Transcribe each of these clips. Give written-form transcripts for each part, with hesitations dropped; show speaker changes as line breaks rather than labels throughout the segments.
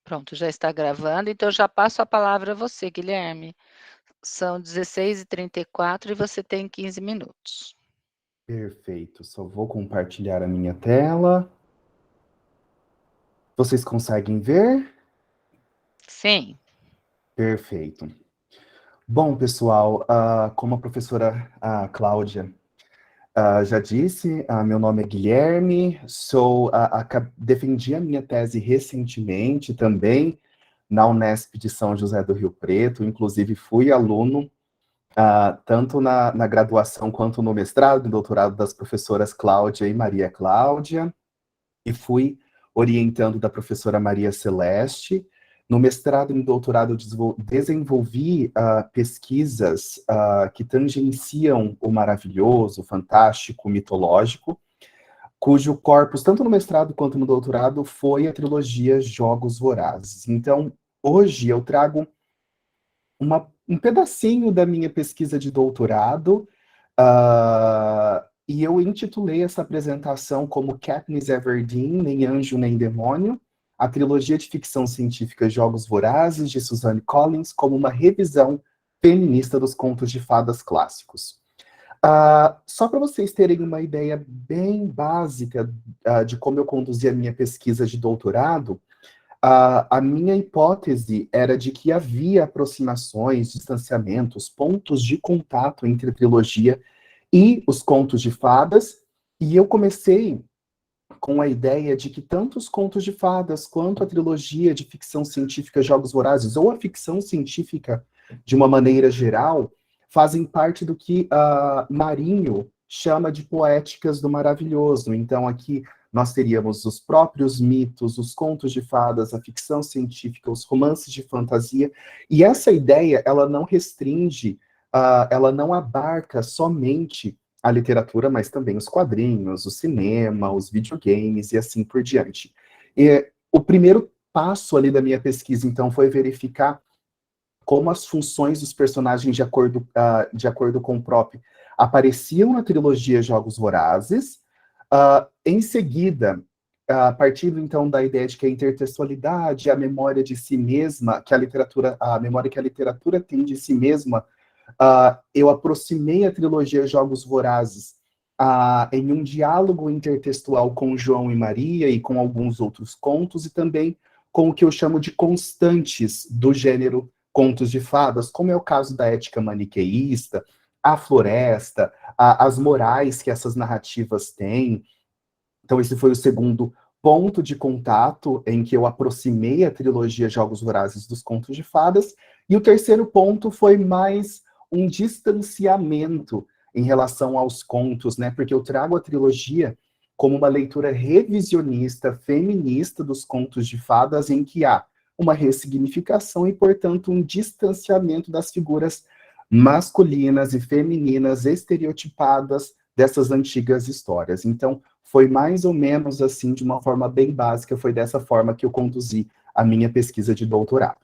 Pronto, já está gravando, então já passo a palavra a você, Guilherme. São 16h34 e você tem 15 minutos.
Perfeito, só vou compartilhar a minha tela. Vocês conseguem ver?
Sim.
Perfeito. Bom, pessoal, como a professora Cláudia já disse, meu nome é Guilherme, defendi a minha tese recentemente também na Unesp de São José do Rio Preto, inclusive fui aluno tanto na graduação quanto no mestrado e doutorado das professoras Cláudia e Maria Cláudia, e fui orientando da professora Maria Celeste. No mestrado e no doutorado, desenvolvi pesquisas que tangenciam o maravilhoso, o fantástico, o mitológico, cujo corpus, tanto no mestrado quanto no doutorado, foi a trilogia Jogos Vorazes. Então, hoje eu trago um pedacinho da minha pesquisa de doutorado, e eu intitulei essa apresentação como Katniss Everdeen, Nem Anjo Nem Demônio, a trilogia de ficção científica Jogos Vorazes, de Suzanne Collins, como uma revisão feminista dos contos de fadas clássicos. Só para vocês terem uma ideia bem básica de como eu conduzi a minha pesquisa de doutorado, a minha hipótese era de que havia aproximações, distanciamentos, pontos de contato entre a trilogia e os contos de fadas, e eu comecei com a ideia de que tanto os contos de fadas quanto a trilogia de ficção científica Jogos Vorazes, ou a ficção científica de uma maneira geral, fazem parte do que Marinho chama de poéticas do maravilhoso. Então, aqui nós teríamos os próprios mitos, os contos de fadas, a ficção científica, os romances de fantasia, e essa ideia, ela não restringe, ela não abarca somente a literatura, mas também os quadrinhos, o cinema, os videogames e assim por diante. E o primeiro passo ali da minha pesquisa, então, foi verificar como as funções dos personagens de acordo com o próprio apareciam na trilogia Jogos Vorazes. Em seguida, a partir então da ideia de que a intertextualidade, a memória de si mesma, a memória que a literatura tem de si mesma, eu aproximei a trilogia Jogos Vorazes em um diálogo intertextual com João e Maria e com alguns outros contos, e também com o que eu chamo de constantes do gênero contos de fadas, como é o caso da ética maniqueísta, a floresta, as morais que essas narrativas têm. Então, esse foi o segundo ponto de contato em que eu aproximei a trilogia Jogos Vorazes dos contos de fadas. E o terceiro ponto foi mais um distanciamento em relação aos contos, né? Porque eu trago a trilogia como uma leitura revisionista, feminista dos contos de fadas, em que há uma ressignificação e, portanto, um distanciamento das figuras masculinas e femininas estereotipadas dessas antigas histórias. Então, foi mais ou menos assim, de uma forma bem básica, foi dessa forma que eu conduzi a minha pesquisa de doutorado.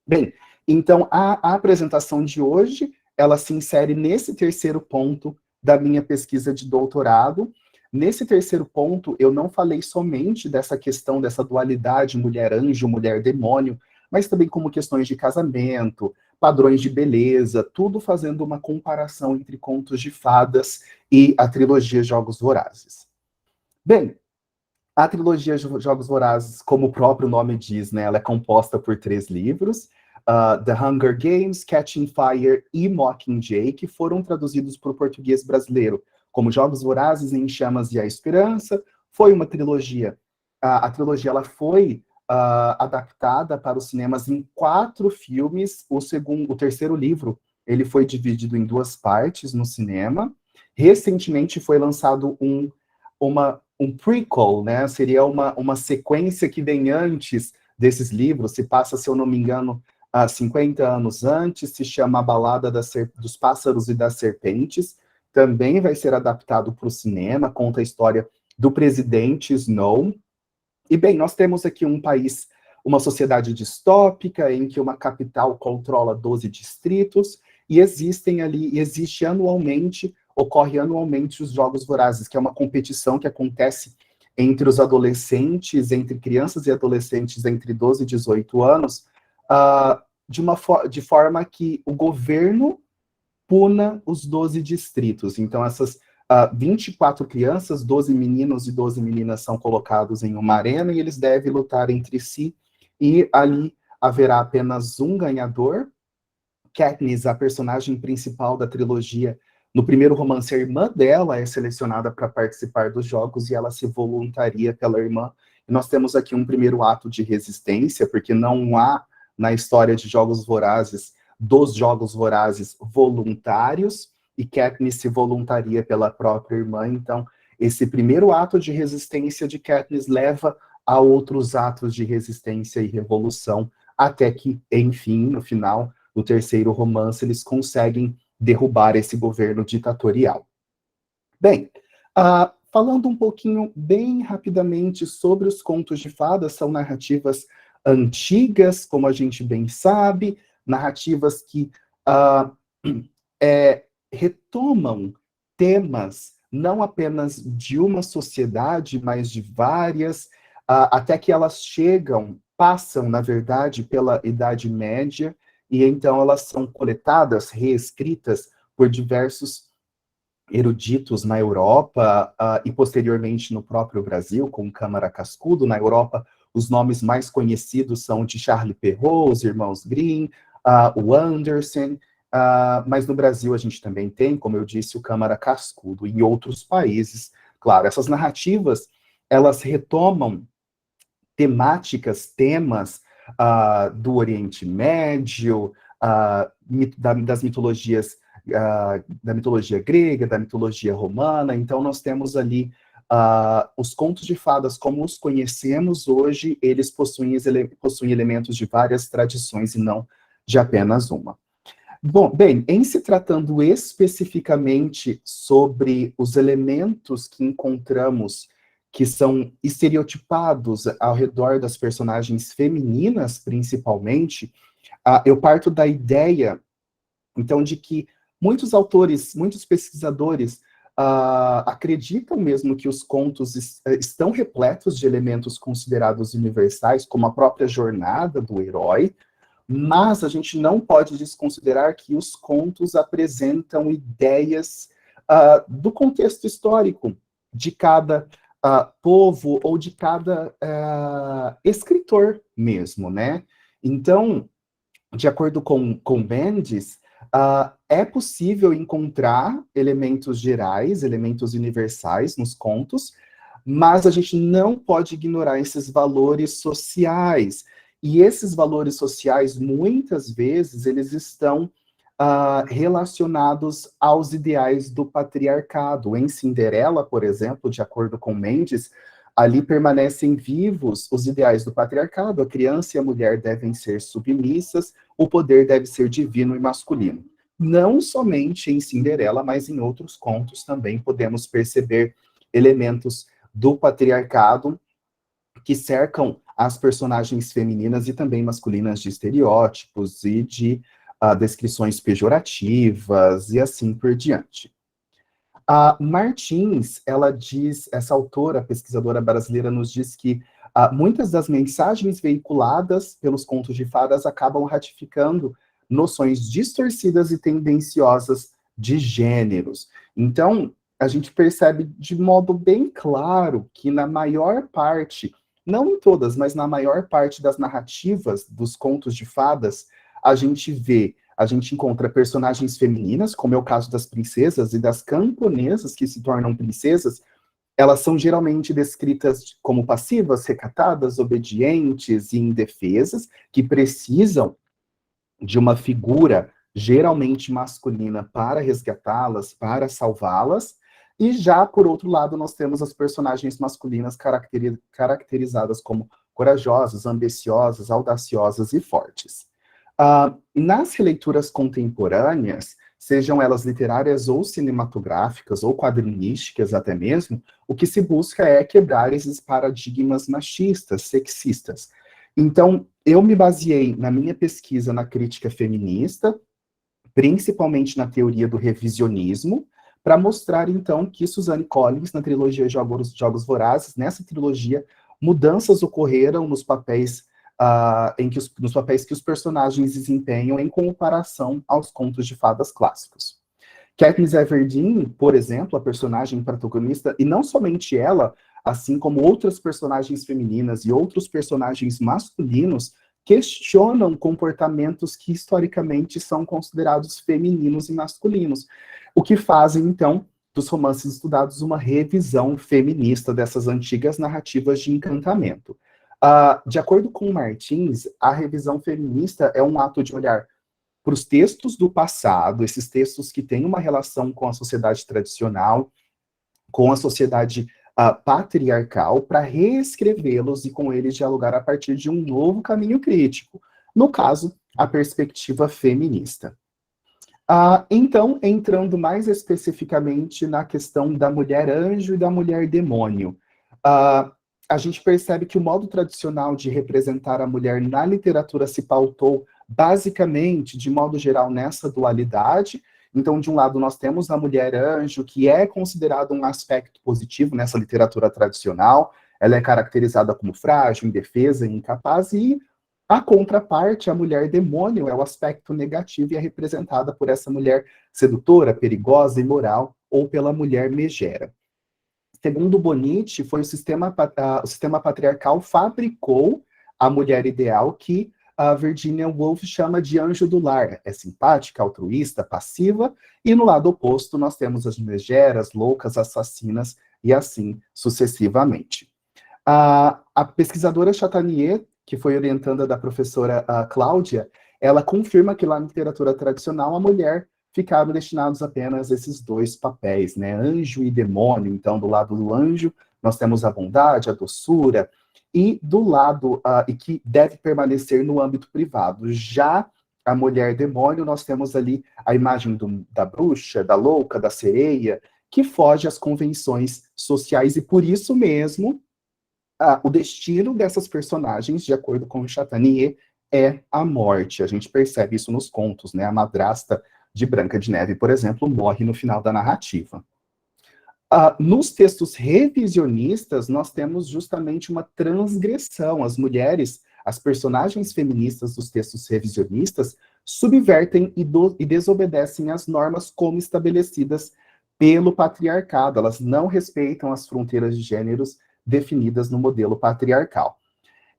Bem, então a apresentação de hoje, ela se insere nesse terceiro ponto da minha pesquisa de doutorado. Nesse terceiro ponto, eu não falei somente dessa questão, dessa dualidade mulher-anjo, mulher-demônio, mas também como questões de casamento, padrões de beleza, tudo fazendo uma comparação entre contos de fadas e a trilogia Jogos Vorazes. Bem, a trilogia Jogos Vorazes, como o próprio nome diz, né, ela é composta por 3 livros, The Hunger Games, Catching Fire e Mockingjay, que foram traduzidos para o português brasileiro como Jogos Vorazes, Em Chamas e a Esperança. Foi uma trilogia. A trilogia ela foi adaptada para os cinemas em 4 filmes. O terceiro livro ele foi dividido em 2 partes no cinema. Recentemente foi lançado um prequel, né? Seria uma sequência que vem antes desses livros, se passa, se eu não me engano, 50 anos antes, se chama A Balada dos Pássaros e das Serpentes, também vai ser adaptado para o cinema, conta a história do presidente Snow. E bem, nós temos aqui um país, uma sociedade distópica, em que uma capital controla 12 distritos, e ocorre anualmente os Jogos Vorazes, que é uma competição que acontece entre os adolescentes, entre crianças e adolescentes entre 12 e 18 anos, de forma que o governo puna os 12 distritos. Então, essas 24 crianças, 12 meninos e 12 meninas são colocados em uma arena e eles devem lutar entre si, e ali haverá apenas um ganhador. Katniss, a personagem principal da trilogia, no primeiro romance, a irmã dela é selecionada para participar dos jogos e ela se voluntaria pela irmã. E nós temos aqui um primeiro ato de resistência, porque não há na história de Jogos Vorazes, dos Jogos Vorazes, voluntários, e Katniss se voluntaria pela própria irmã. Então, esse primeiro ato de resistência de Katniss leva a outros atos de resistência e revolução, até que, enfim, no final do terceiro romance, eles conseguem derrubar esse governo ditatorial. Bem, falando um pouquinho, bem rapidamente, sobre os contos de fadas, são narrativas antigas, como a gente bem sabe, narrativas que retomam temas não apenas de uma sociedade, mas de várias, até que elas passam, na verdade, pela Idade Média, e então elas são coletadas, reescritas por diversos eruditos na Europa e posteriormente no próprio Brasil, com Câmara Cascudo. Na Europa, os nomes mais conhecidos são de Charles Perrault, os irmãos Grimm, o Andersen, mas no Brasil a gente também tem, como eu disse, o Câmara Cascudo, e em outros países. Claro, essas narrativas, elas retomam temas do Oriente Médio, das mitologias, da mitologia grega, da mitologia romana. Então, nós temos ali os contos de fadas, como os conhecemos hoje, eles possuem elementos de várias tradições e não de apenas uma. Bom, bem, em se tratando especificamente sobre os elementos que encontramos que são estereotipados ao redor das personagens femininas, principalmente, eu parto da ideia, então, de que muitos autores, muitos pesquisadores acreditam mesmo que os contos estão repletos de elementos considerados universais, como a própria jornada do herói, mas a gente não pode desconsiderar que os contos apresentam ideias do contexto histórico de cada povo ou de cada escritor mesmo, né? Então, de acordo com Bendis, é possível encontrar elementos gerais, elementos universais nos contos, mas a gente não pode ignorar esses valores sociais. E esses valores sociais, muitas vezes, eles estão relacionados aos ideais do patriarcado. Em Cinderela, por exemplo, de acordo com Mendes, ali permanecem vivos os ideais do patriarcado. A criança e a mulher devem ser submissas, o poder deve ser divino e masculino. Não somente em Cinderela, mas em outros contos também podemos perceber elementos do patriarcado que cercam as personagens femininas e também masculinas de estereótipos e de descrições pejorativas e assim por diante. A Martins, ela diz, essa autora, pesquisadora brasileira, nos diz que muitas das mensagens veiculadas pelos contos de fadas acabam ratificando noções distorcidas e tendenciosas de gêneros. Então, a gente percebe de modo bem claro que na maior parte, não em todas, mas na maior parte das narrativas dos contos de fadas, a gente encontra personagens femininas, como é o caso das princesas e das camponesas que se tornam princesas. Elas são geralmente descritas como passivas, recatadas, obedientes e indefesas, que precisam de uma figura geralmente masculina para resgatá-las, para salvá-las. E já, por outro lado, nós temos as personagens masculinas caracterizadas como corajosas, ambiciosas, audaciosas e fortes. Nas releituras contemporâneas, sejam elas literárias ou cinematográficas, ou quadrinísticas até mesmo, o que se busca é quebrar esses paradigmas machistas, sexistas. Então, eu me baseei na minha pesquisa na crítica feminista, principalmente na teoria do revisionismo, para mostrar, então, que Suzanne Collins, na trilogia Jogos Vorazes, nessa trilogia, mudanças ocorreram nos papéis, nos papéis que os personagens desempenham em comparação aos contos de fadas clássicos. Katniss Everdeen, por exemplo, a personagem protagonista, e não somente ela, assim como outras personagens femininas e outros personagens masculinos, questionam comportamentos que historicamente são considerados femininos e masculinos, o que fazem, então, dos romances estudados uma revisão feminista dessas antigas narrativas de encantamento. De acordo com Martins, a revisão feminista é um ato de olhar para os textos do passado, esses textos que têm uma relação com a sociedade tradicional, com a sociedade patriarcal, para reescrevê-los e com eles dialogar a partir de um novo caminho crítico. No caso, a perspectiva feminista. Então, entrando mais especificamente na questão da mulher anjo e da mulher demônio, a gente percebe que o modo tradicional de representar a mulher na literatura se pautou basicamente, de modo geral, nessa dualidade. Então, de um lado, nós temos a mulher anjo, que é considerado um aspecto positivo nessa literatura tradicional. Ela é caracterizada como frágil, indefesa e incapaz, e a contraparte, a mulher demônio, é o aspecto negativo e é representada por essa mulher sedutora, perigosa, imoral, ou pela mulher megera. Segundo Bonite, foi o sistema patriarcal fabricou a mulher ideal que a Virginia Woolf chama de anjo do lar. É simpática, altruísta, passiva, e no lado oposto nós temos as megeras, loucas, assassinas, e assim sucessivamente. A pesquisadora Chatanier, que foi orientanda da professora Cláudia, ela confirma que lá na literatura tradicional a mulher ficaram destinados apenas esses dois papéis, né? Anjo e demônio. Então, do lado do anjo, nós temos a bondade, a doçura, e do lado, e que deve permanecer no âmbito privado. Já a mulher demônio, nós temos ali a imagem da bruxa, da louca, da sereia, que foge às convenções sociais, e por isso mesmo, o destino dessas personagens, de acordo com o Chatanier, é a morte. A gente percebe isso nos contos, né? A madrasta de Branca de Neve, por exemplo, morre no final da narrativa. Nos textos revisionistas, nós temos justamente uma transgressão. As mulheres, as personagens feministas dos textos revisionistas, subvertem e desobedecem as normas como estabelecidas pelo patriarcado. Elas não respeitam as fronteiras de gêneros definidas no modelo patriarcal.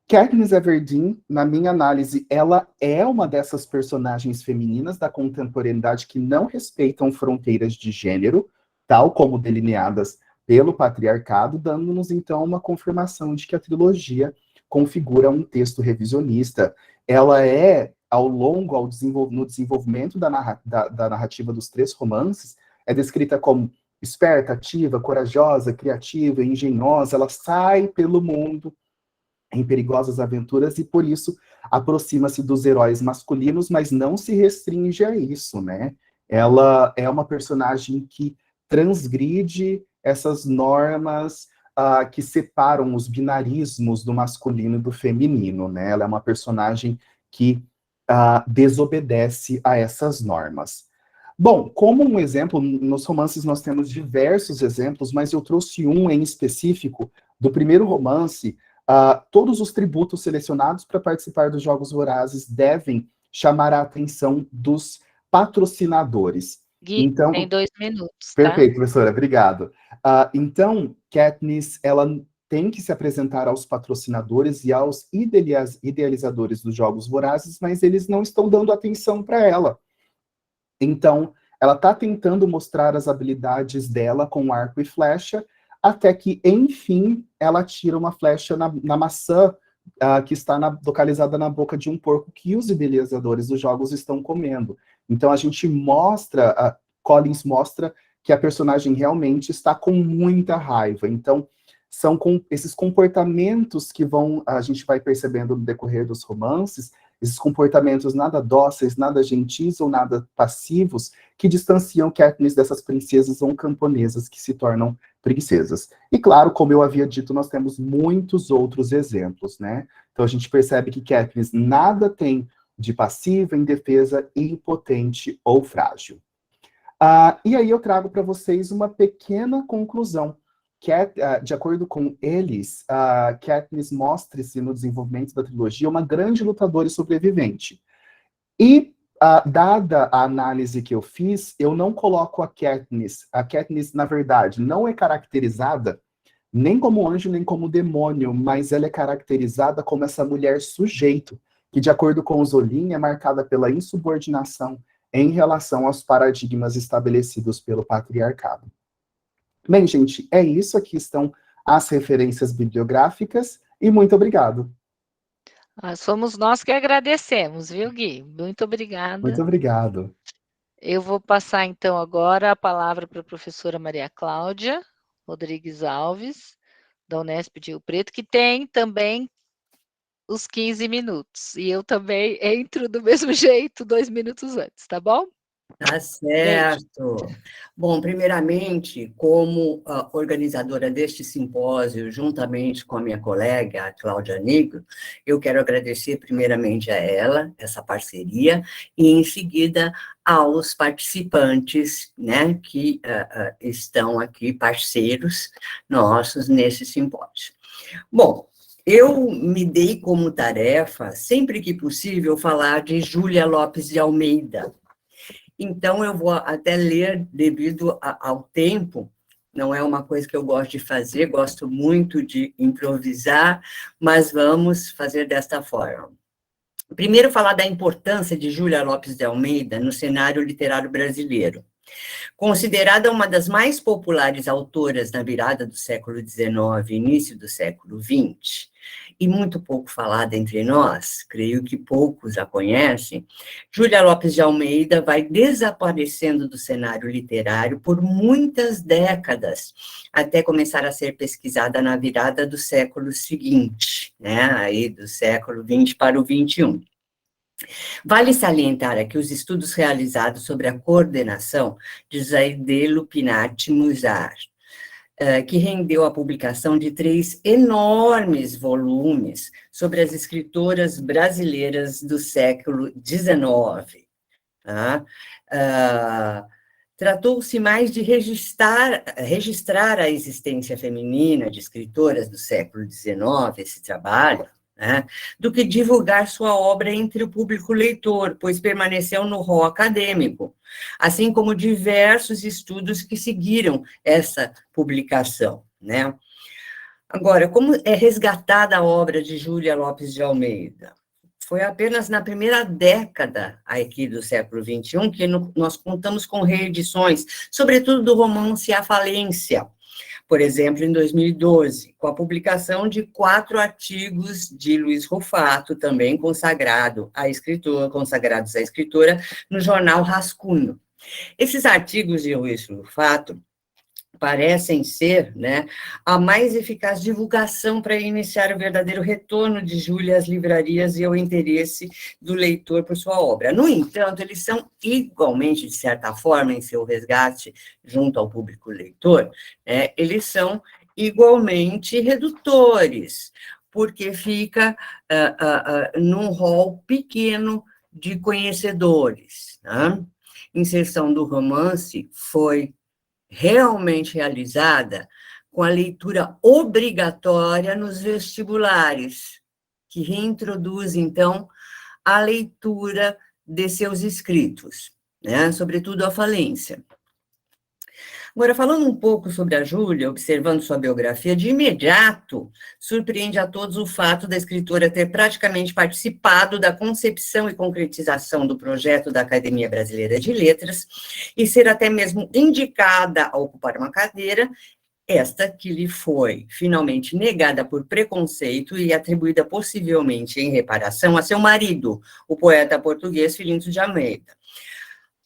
Katniss Everdeen, na minha análise, ela é uma dessas personagens femininas da contemporaneidade que não respeitam fronteiras de gênero, tal como delineadas pelo patriarcado, dando-nos, então, uma confirmação de que a trilogia configura um texto revisionista. Ela é, no desenvolvimento da narrativa dos três romances, é descrita como esperta, ativa, corajosa, criativa, engenhosa. Ela sai pelo mundo em perigosas aventuras e, por isso, aproxima-se dos heróis masculinos, mas não se restringe a isso, né? Ela é uma personagem que transgride essas normas que separam os binarismos do masculino e do feminino, né? Ela é uma personagem que desobedece a essas normas. Bom, como um exemplo, nos romances nós temos diversos exemplos, mas eu trouxe um em específico do primeiro romance. Todos os tributos selecionados para participar dos Jogos Vorazes devem chamar a atenção dos patrocinadores.
Gui,
então,
tem 2 minutos, tá?
Perfeito, professora, obrigado. Então, Katniss, ela tem que se apresentar aos patrocinadores e aos idealizadores dos Jogos Vorazes, mas eles não estão dando atenção para ela. Então, ela está tentando mostrar as habilidades dela com arco e flecha, até que, enfim, ela tira uma flecha na maçã que está localizada na boca de um porco que os idealizadores dos jogos estão comendo. Então, a gente mostra, Collins mostra que a personagem realmente está com muita raiva. Então, são esses comportamentos que a gente vai percebendo no decorrer dos romances, esses comportamentos nada dóceis, nada gentis ou nada passivos, que distanciam Katniss dessas princesas ou camponesas que se tornam princesas. E claro, como eu havia dito, nós temos muitos outros exemplos, né? Então a gente percebe que Katniss nada tem de passiva, indefesa, impotente ou frágil. E aí eu trago para vocês uma pequena conclusão. De acordo com eles, Katniss mostra-se no desenvolvimento da trilogia uma grande lutadora e sobrevivente. E, dada a análise que eu fiz, eu não coloco a Katniss. A Katniss, na verdade, não é caracterizada nem como anjo, nem como demônio, mas ela é caracterizada como essa mulher sujeito, que, de acordo com os Olin, é marcada pela insubordinação em relação aos paradigmas estabelecidos pelo patriarcado. Bem, gente, é isso. Aqui estão as referências bibliográficas, e muito obrigado.
Somos nós que agradecemos, viu, Gui? Muito obrigada.
Muito obrigado.
Eu vou passar, então, agora a palavra para a professora Maria Cláudia Rodrigues Alves, da Unesp de Rio Preto, que tem também os 15 minutos. E eu também entro do mesmo jeito, 2 minutos antes, tá bom?
Tá certo. Bom, primeiramente, como organizadora deste simpósio, juntamente com a minha colega, a Cláudia Negro, eu quero agradecer primeiramente a ela, essa parceria, e em seguida aos participantes, né, que estão aqui, parceiros nossos nesse simpósio. Bom, eu me dei como tarefa, sempre que possível, falar de Júlia Lopes de Almeida. Então, eu vou até ler devido ao tempo, não é uma coisa que eu gosto de fazer, gosto muito de improvisar, mas vamos fazer desta forma. Primeiro, falar da importância de Júlia Lopes de Almeida no cenário literário brasileiro. Considerada uma das mais populares autoras na virada do século XIX e início do século XX, e muito pouco falada entre nós, creio que poucos a conhecem, Júlia Lopes de Almeida vai desaparecendo do cenário literário por muitas décadas, até começar a ser pesquisada na virada do século seguinte, né, aí do século XX para o XXI. Vale salientar aqui os estudos realizados sobre a coordenação de Zaide Lupinati Musar, que rendeu a publicação de 3 enormes volumes sobre as escritoras brasileiras do século XIX. Tá? Tratou-se mais de registrar a existência feminina de escritoras do século XIX, esse trabalho, né, do que divulgar sua obra entre o público leitor, pois permaneceu no rol acadêmico, assim como diversos estudos que seguiram essa publicação, né? Agora, como é resgatada a obra de Júlia Lopes de Almeida? Foi apenas na primeira década aqui do século XXI que nós contamos com reedições, sobretudo do romance A Falência, por exemplo, em 2012, com a publicação de 4 artigos de Luiz Rufato, também consagrados à escritora, no jornal Rascunho. Esses artigos de Luiz Rufato parecem ser, né, a mais eficaz divulgação para iniciar o verdadeiro retorno de Júlia às livrarias e ao interesse do leitor por sua obra. No entanto, eles são igualmente, de certa forma, em seu resgate junto ao público leitor, eles são igualmente redutores, porque fica num rol pequeno de conhecedores. Né? Inserção do romance foi realmente realizada com a leitura obrigatória nos vestibulares, que reintroduz, então, a leitura de seus escritos, né? Sobretudo A Falência. Agora, falando um pouco sobre a Júlia, observando sua biografia, de imediato, surpreende a todos o fato da escritora ter praticamente participado da concepção e concretização do projeto da Academia Brasileira de Letras e ser até mesmo indicada a ocupar uma cadeira, esta que lhe foi finalmente negada por preconceito e atribuída possivelmente em reparação a seu marido, o poeta português Filinto de Almeida.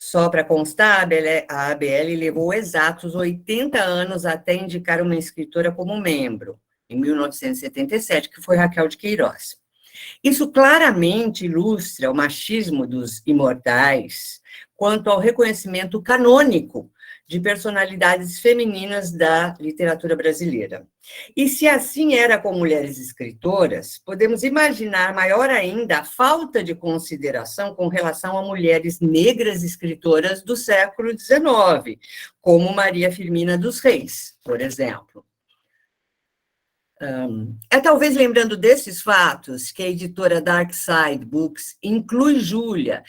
Só para constar, a ABL levou exatos 80 anos até indicar uma escritora como membro, em 1977, que foi Raquel de Queiroz. Isso claramente ilustra o machismo dos imortais quanto ao reconhecimento canônico de personalidades femininas da literatura brasileira. E se assim era com mulheres escritoras, podemos imaginar maior ainda a falta de consideração com relação a mulheres negras escritoras do século XIX, como Maria Firmina dos Reis, por exemplo. É talvez lembrando desses fatos que a editora Darkside Books inclui Júlia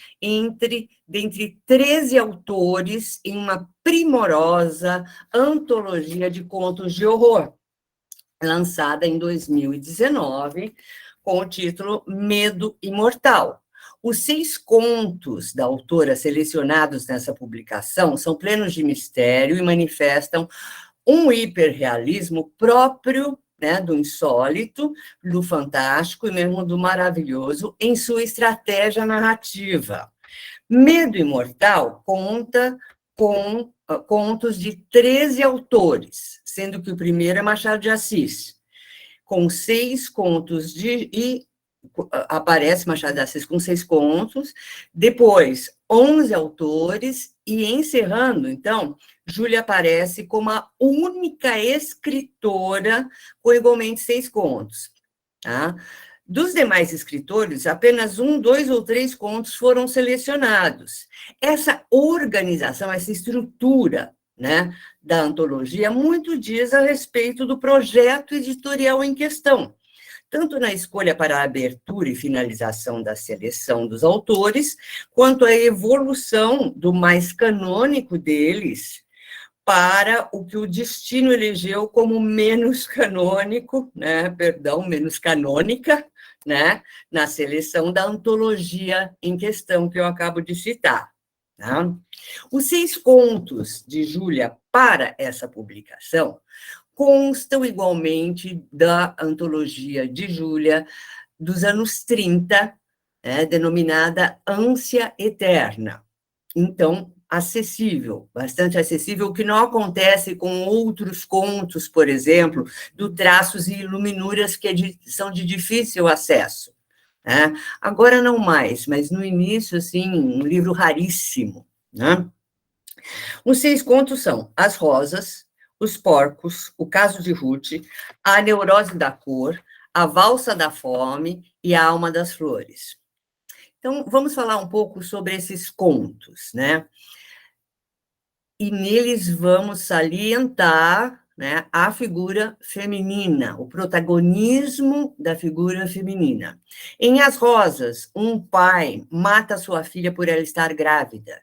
dentre 13 autores em uma primorosa antologia de contos de horror, lançada em 2019, com o título Medo Imortal. Os 6 contos da autora selecionados nessa publicação são plenos de mistério e manifestam um hiperrealismo próprio, né, do insólito, do fantástico e mesmo do maravilhoso em sua estratégia narrativa. Medo Imortal conta com contos de 13 autores, sendo que o primeiro é Machado de Assis, com 6 contos aparece Machado de Assis com 6 contos, depois 11 autores, e encerrando, então, Júlia aparece como a única escritora com igualmente 6 contos. Tá? Dos demais escritores, apenas 1, 2 ou 3 contos foram selecionados. Essa organização, essa estrutura, né, da antologia muito diz a respeito do projeto editorial em questão, tanto na escolha para a abertura e finalização da seleção dos autores, quanto a evolução do mais canônico deles para o que o destino elegeu como menos canônico, né, menos canônica, né, na seleção da antologia em questão que eu acabo de citar. Tá? Os 6 contos de Júlia para essa publicação constam igualmente da antologia de Júlia dos anos 30, denominada Ânsia Eterna. Então, acessível, bastante acessível, o que não acontece com outros contos, por exemplo, do Traços e Iluminuras, que são de difícil acesso. Né? Agora não mais, mas no início, assim, um livro raríssimo. Né? Os 6 contos são As Rosas, Os Porcos, O Caso de Ruth, A Neurose da Cor, A Valsa da Fome e A Alma das Flores. Então, vamos falar um pouco sobre esses contos, né? E neles vamos salientar, né, a figura feminina, o protagonismo da figura feminina. Em As Rosas, um pai mata sua filha por ela estar grávida.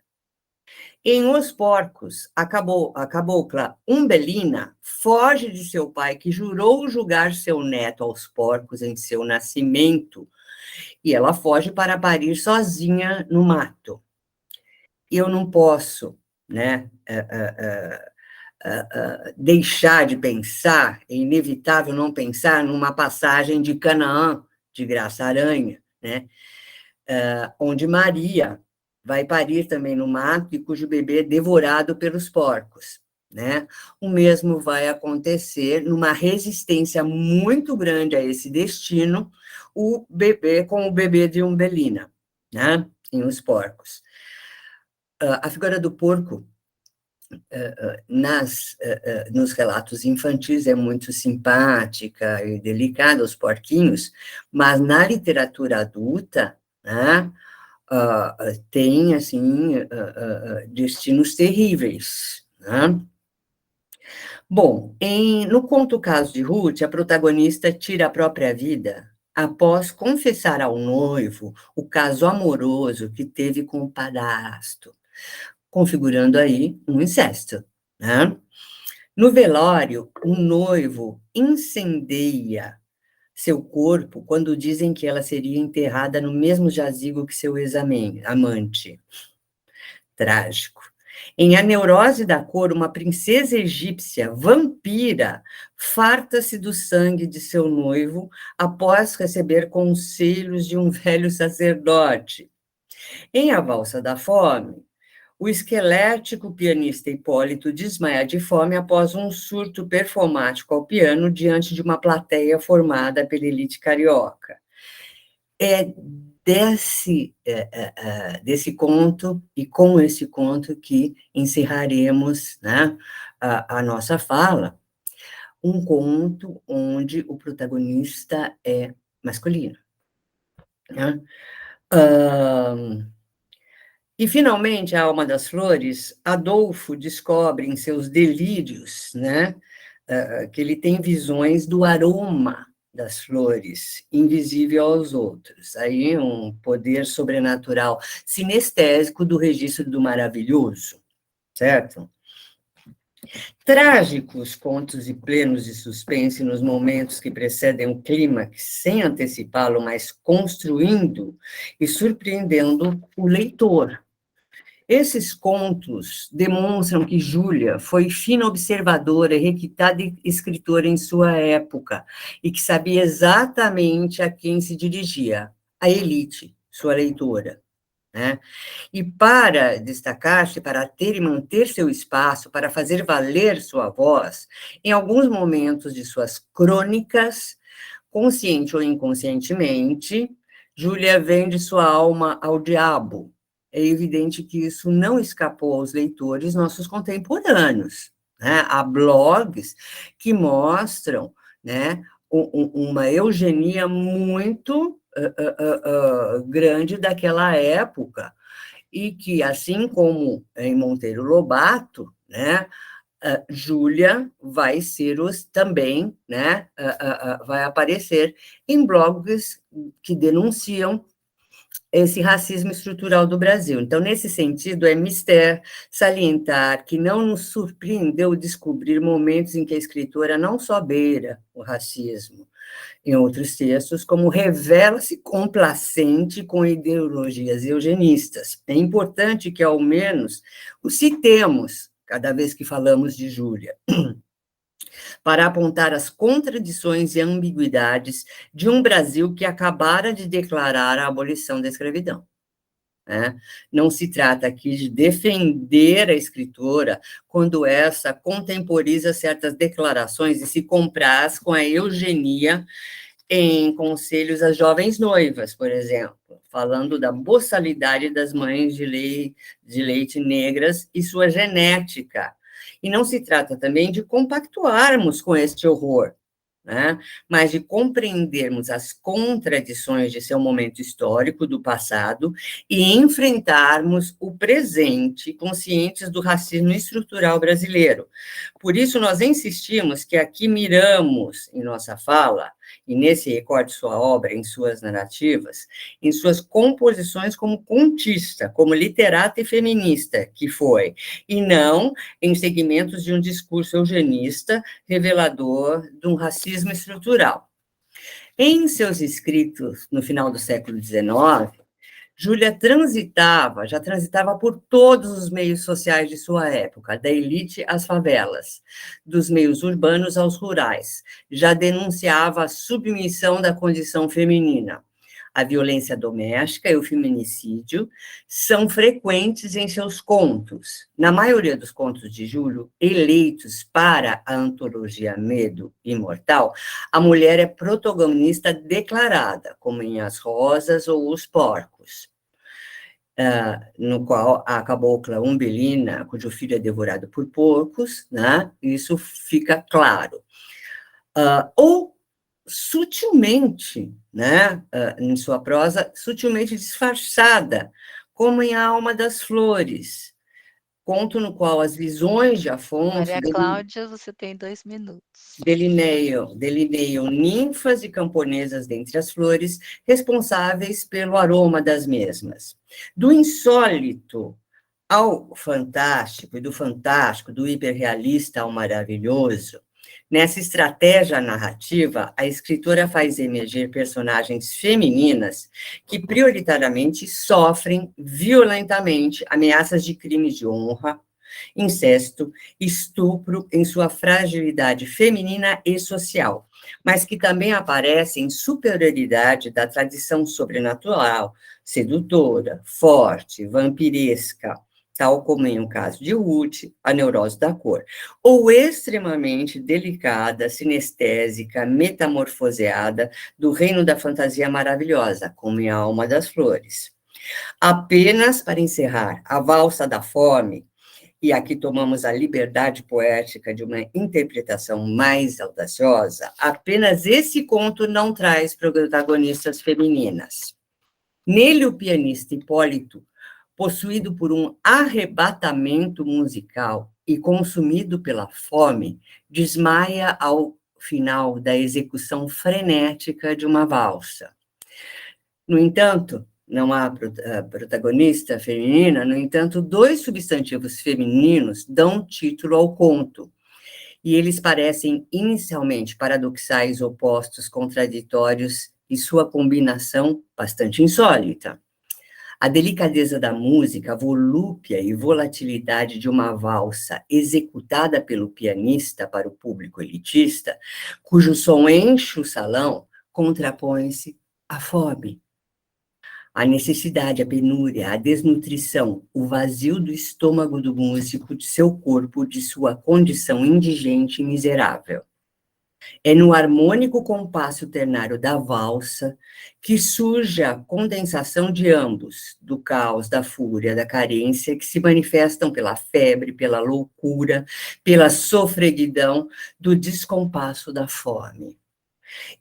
Em Os Porcos, a cabocla Umbelina foge de seu pai, que jurou julgar seu neto aos porcos em seu nascimento, e ela foge para parir sozinha no mato. Eu não posso, né, deixar de pensar, é inevitável não pensar numa passagem de Canaã, de Graça Aranha, né, onde Maria vai parir também no mato e cujo bebê é devorado pelos porcos, né? O mesmo vai acontecer numa resistência muito grande a esse destino, com o bebê de Umbelina, né? Em Os Porcos. A figura do porco nos relatos infantis é muito simpática e delicada, os porquinhos, mas na literatura adulta, né, tem, assim, destinos terríveis. Né? Bom, no conto Caso de Ruth, a protagonista tira a própria vida após confessar ao noivo o caso amoroso que teve com o padrasto, configurando aí um incesto. Né? No velório, o noivo incendeia seu corpo quando dizem que ela seria enterrada no mesmo jazigo que seu ex-amante. Trágico. Em A Neurose da Cor, uma princesa egípcia vampira farta-se do sangue de seu noivo após receber conselhos de um velho sacerdote. Em A Valsa da Fome, o esquelético pianista Hipólito desmaia de fome após um surto performático ao piano diante de uma plateia formada pela elite carioca. É desse conto, e com esse conto que encerraremos, né, a nossa fala, um conto onde o protagonista é masculino, né? E, finalmente, a Alma das Flores, Adolfo descobre em seus delírios, né, que ele tem visões do aroma das flores, invisível aos outros. Aí um poder sobrenatural sinestésico do registro do maravilhoso, certo? Trágicos contos e plenos de suspense nos momentos que precedem o clímax, sem antecipá-lo, mas construindo e surpreendendo o leitor. Esses contos demonstram que Júlia foi fina observadora e requitada escritora em sua época, e que sabia exatamente a quem se dirigia, a elite, sua leitora, né? E para destacar-se, para ter e manter seu espaço, para fazer valer sua voz, em alguns momentos de suas crônicas, consciente ou inconscientemente, Júlia vende sua alma ao diabo. É evidente que isso não escapou aos leitores nossos contemporâneos, né? Há blogs que mostram, né, uma eugenia muito grande daquela época, e que, assim como em Monteiro Lobato, né, Júlia vai ser também, né, vai aparecer em blogs que denunciam esse racismo estrutural do Brasil. Então, nesse sentido, é mister salientar que não nos surpreendeu descobrir momentos em que a escritora não só beira o racismo em outros textos, como revela-se complacente com ideologias eugenistas. É importante que, ao menos, o citemos cada vez que falamos de Júlia, para apontar as contradições e ambiguidades de um Brasil que acabara de declarar a abolição da escravidão, né? Não se trata aqui de defender a escritora quando essa contemporiza certas declarações e se compraz com a eugenia em conselhos às jovens noivas, por exemplo, falando da boçalidade das mães de leite negras e sua genética. E não se trata também de compactuarmos com este horror, né, mas de compreendermos as contradições de seu momento histórico do passado e enfrentarmos o presente, conscientes do racismo estrutural brasileiro. Por isso, nós insistimos que aqui miramos, em nossa fala, e nesse recorte de sua obra, em suas narrativas, em suas composições como contista, como literata e feminista, que foi, e não em segmentos de um discurso eugenista revelador de um racismo estrutural. Em seus escritos, no final do século XIX, Júlia já transitava por todos os meios sociais de sua época, da elite às favelas, dos meios urbanos aos rurais. Já denunciava a submissão da condição feminina. A violência doméstica e o feminicídio são frequentes em seus contos. Na maioria dos contos de Júlia, eleitos para a antologia Medo Imortal, a mulher é protagonista declarada, como em As Rosas ou Os Porcos, no qual a cabocla Umbelina, cujo filho é devorado por porcos, né? Isso fica claro. Ou sutilmente, né, em sua prosa, sutilmente disfarçada, como em A Alma das Flores, conto no qual as visões de Afonso...
Maria Cláudia, você tem 2 minutos.
Delineiam ninfas e camponesas dentre as flores, responsáveis pelo aroma das mesmas. Do insólito ao fantástico, e do fantástico, do hiperrealista ao maravilhoso, nessa estratégia narrativa, a escritora faz emergir personagens femininas que prioritariamente sofrem violentamente ameaças de crimes de honra, incesto, estupro em sua fragilidade feminina e social, mas que também aparece em superioridade da tradição sobrenatural, sedutora, forte, vampiresca, tal como em o caso de Ruth, a neurose da cor, ou extremamente delicada, sinestésica, metamorfoseada, do reino da fantasia maravilhosa, como em A Alma das Flores. Apenas para encerrar, a Valsa da Fome, e aqui tomamos a liberdade poética de uma interpretação mais audaciosa, apenas esse conto não traz protagonistas femininas. Nele, o pianista Hipólito, possuído por um arrebatamento musical e consumido pela fome, desmaia ao final da execução frenética de uma valsa. No entanto, não há protagonista feminina, no entanto, 2 substantivos femininos dão título ao conto, e eles parecem inicialmente paradoxais, opostos, contraditórios, e sua combinação bastante insólita. A delicadeza da música, a volúpia e volatilidade de uma valsa executada pelo pianista para o público elitista, cujo som enche o salão, contrapõe-se à fome. A necessidade, a penúria, a desnutrição, o vazio do estômago do músico, de seu corpo, de sua condição indigente e miserável. É no harmônico compasso ternário da valsa que surge a condensação de ambos, do caos, da fúria, da carência, que se manifestam pela febre, pela loucura, pela sofreguidão, do descompasso da fome.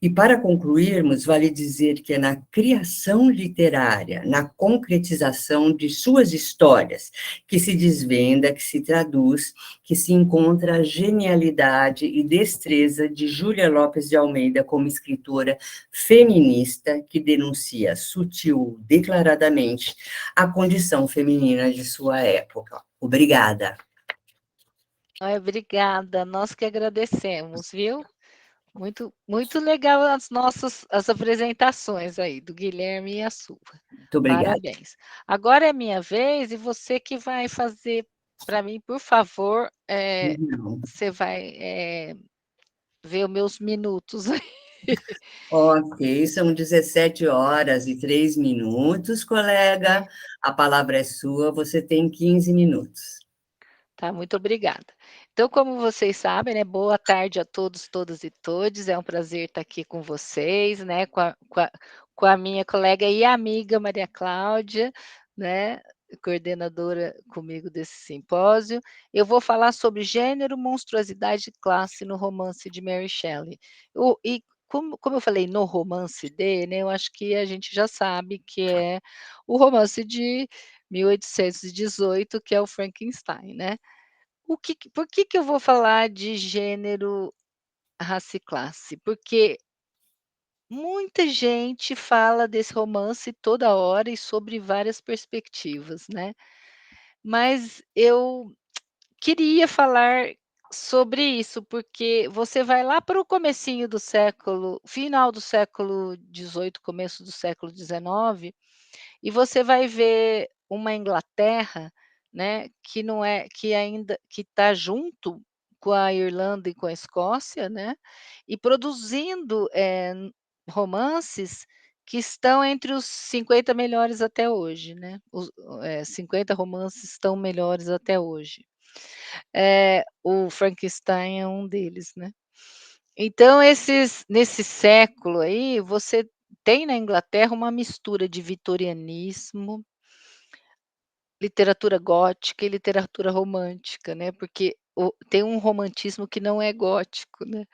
E para concluirmos, vale dizer que é na criação literária, na concretização de suas histórias, que se desvenda, que se traduz, que se encontra a genialidade e destreza de Júlia Lopes de Almeida como escritora feminista que denuncia sutil, declaradamente, a condição feminina de sua época. Obrigada.
Obrigada, nós que agradecemos, viu? Muito legal as apresentações aí, do Guilherme e a sua.
Muito obrigada.
Parabéns. Agora é minha vez, e você que vai fazer para mim, por favor, você vai ver os meus minutos aí.
Ok, são 17h03, colega. A palavra é sua, você tem 15 minutos.
Tá, muito obrigada. Então, como vocês sabem, né, boa tarde a todos, todas e todes, é um prazer estar aqui com vocês, né, com a minha colega e amiga Maria Cláudia, né, coordenadora comigo desse simpósio. Eu vou falar sobre gênero, monstruosidade e classe no romance de Mary Shelley. E como eu falei no romance de, né, eu acho que a gente já sabe que é o romance de 1818, que é o Frankenstein, né. Por que eu vou falar de gênero, raça e classe? Porque muita gente fala desse romance toda hora e sobre várias perspectivas, né. Mas eu queria falar sobre isso, porque você vai lá para o comecinho do século final do século XVIII, começo do século XIX, e você vai ver uma Inglaterra, né, que não é que ainda que está junto com a Irlanda e com a Escócia, né, e produzindo, romances que estão entre os 50 melhores até hoje, né, 50 romances estão melhores até hoje. O Frankenstein é um deles, né. Então nesse século aí, você tem na Inglaterra uma mistura de vitorianismo, literatura gótica e literatura romântica, né, porque tem um romantismo que não é gótico, né.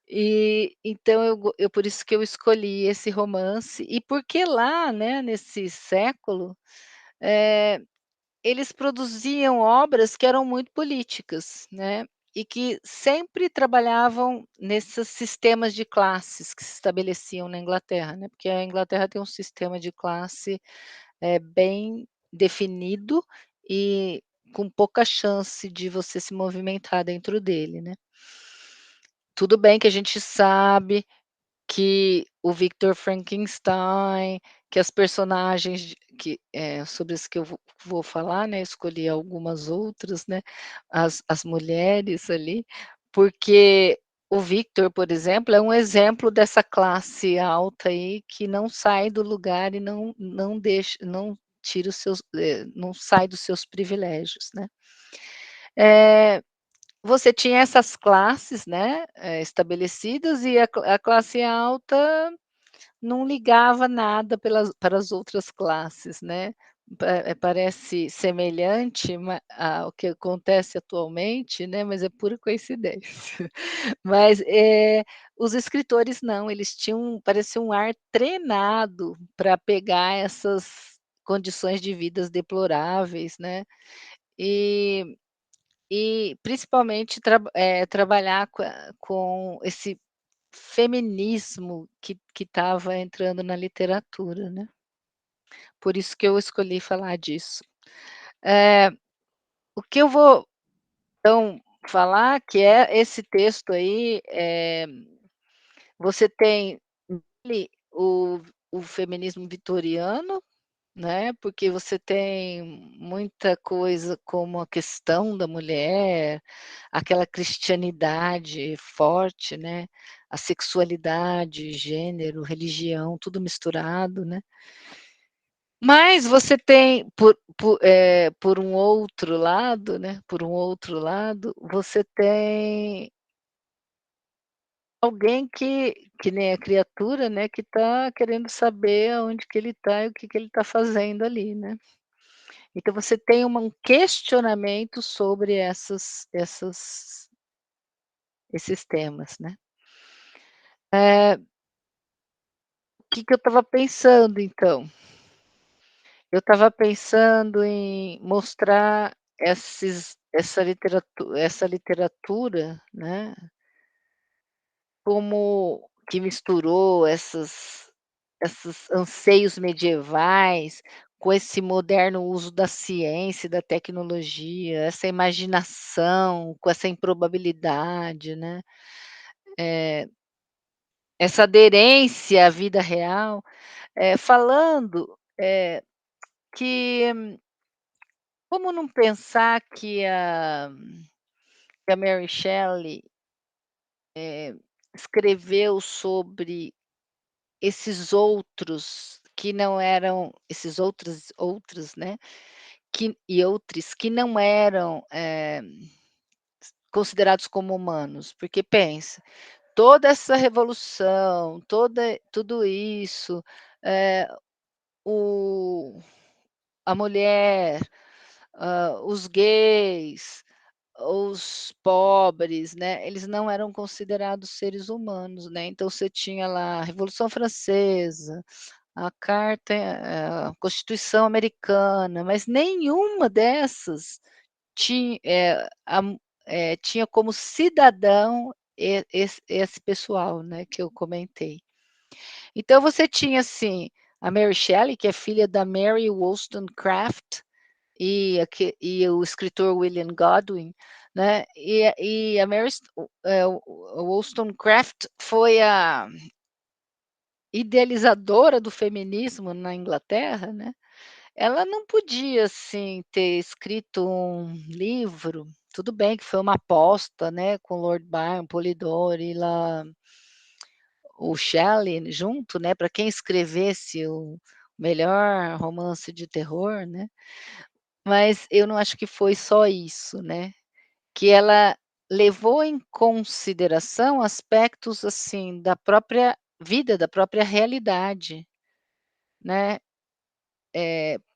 E então eu por isso que eu escolhi esse romance, e porque lá, né, nesse século, eh, eles produziam obras que eram muito políticas, né, e que sempre trabalhavam nesses sistemas de classes que se estabeleciam na Inglaterra, né, porque a Inglaterra tem um sistema de classe, bem definido e com pouca chance de você se movimentar dentro dele, né. Tudo bem que a gente sabe que o Victor Frankenstein, que as personagens sobre as que eu vou falar, né, escolhi algumas outras, né, as mulheres ali, porque o Victor, por exemplo, é um exemplo dessa classe alta aí que não sai do lugar e não deixa tira os seus, não sai dos seus privilégios, né. Eh, Você tinha essas classes, né, estabelecidas e a classe alta não ligava nada para as outras classes, né. Parece semelhante ao que acontece atualmente, né, mas é pura coincidência. Mas, os escritores não, eles tinham, parecia um ar treinado para pegar essas condições de vidas deploráveis, né, e principalmente trabalhar com esse feminismo que estava entrando na literatura, né. Por isso que eu escolhi falar disso. Eh, o que eu vou, então, falar que é esse texto aí, você tem nele o feminismo vitoriano, né, porque você tem muita coisa como a questão da mulher, aquela cristianidade forte, né, a sexualidade, gênero, religião, tudo misturado, né. Mas você tem por um outro lado, né, por um outro lado, você tem alguém que nem a criatura, né, que está querendo saber aonde que ele está e o que que ele está fazendo ali, né. Então você tem um questionamento sobre esses temas, né. O que que eu estava pensando então? Eu estava pensando em mostrar essa literatura, né, como que misturou esses anseios medievais com esse moderno uso da ciência e da tecnologia, essa imaginação com essa improbabilidade, né, essa aderência à vida real, falando, que como não pensar que a Mary Shelley escreveu sobre esses outros que não eram, esses outros, né, outros que não eram, considerados como humanos, porque pensa, toda essa revolução, tudo isso, eh, o a mulher, os gays, os pobres, né, eles não eram considerados seres humanos, né, então você tinha lá a Revolução Francesa, a Constituição Americana, mas nenhuma dessas tinha como cidadão esse pessoal, né, que eu comentei. Então você tinha, assim, a Mary Shelley, que é filha da Mary Wollstonecraft, e o escritor William Godwin, né, e a o Wollstonecraft foi a idealizadora do feminismo na Inglaterra, né, ela não podia, assim, ter escrito um livro, tudo bem que foi uma aposta, né, com Lord Byron, Polidori, lá o Shelley junto, né, para quem escrevesse o melhor romance de terror, né, mas eu não acho que foi só isso, né, que ela levou em consideração aspectos, assim, da própria vida, da própria realidade, né,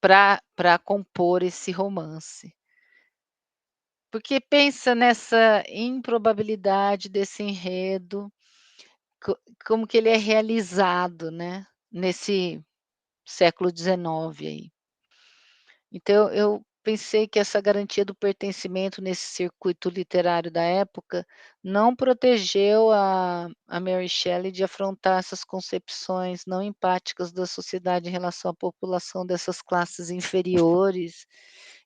para compor esse romance. Porque pensa nessa improbabilidade desse enredo, co como que ele é realizado, né, nesse século XIX aí. Então eu pensei que essa garantia do pertencimento nesse circuito literário da época não protegeu a Mary Shelley de afrontar essas concepções não empáticas da sociedade em relação à população dessas classes inferiores,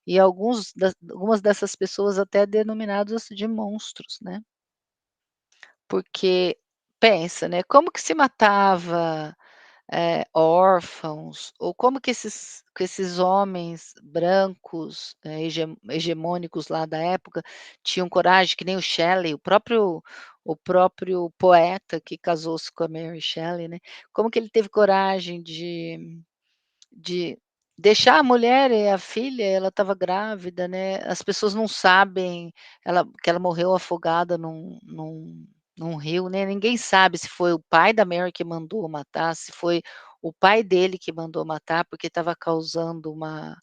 e algumas dessas pessoas até denominadas de monstros, né. Porque pensa, né, como que se matava órfãos, ou como que esses homens brancos, hegemônicos lá da época, tinham coragem, que nem o Shelley, o próprio poeta que casou-se com a Mary Shelley, né, como que ele teve coragem de deixar a mulher e a filha, ela estava grávida, né, as pessoas não sabem, que ela morreu afogada num rio, né, ninguém sabe se foi o pai da Mary que mandou matar, se foi o pai dele que mandou matar, porque estava causando uma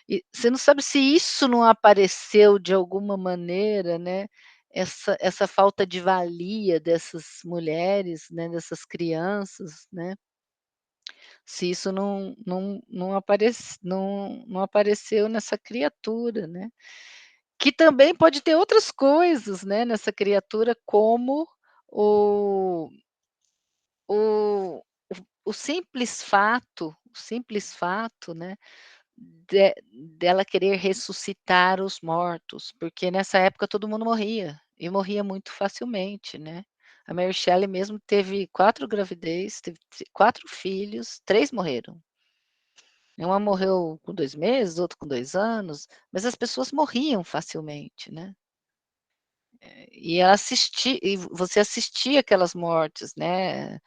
e você não sabe se isso não apareceu de alguma maneira, né, essa falta de valia dessas mulheres, né, dessas crianças, né, se isso não apareceu nessa criatura, né. Que também pode ter outras coisas, né, nessa criatura, como o o o simples fato, né, dela querer ressuscitar os mortos, porque nessa época todo mundo morria, e morria muito facilmente, né. A Mary Shelley mesmo teve 4 gravidez, teve 4 filhos, 3 morreram. Uma morreu com 2 meses, outro com 2 anos, mas as pessoas morriam facilmente, né. E você assistia aquelas mortes, né,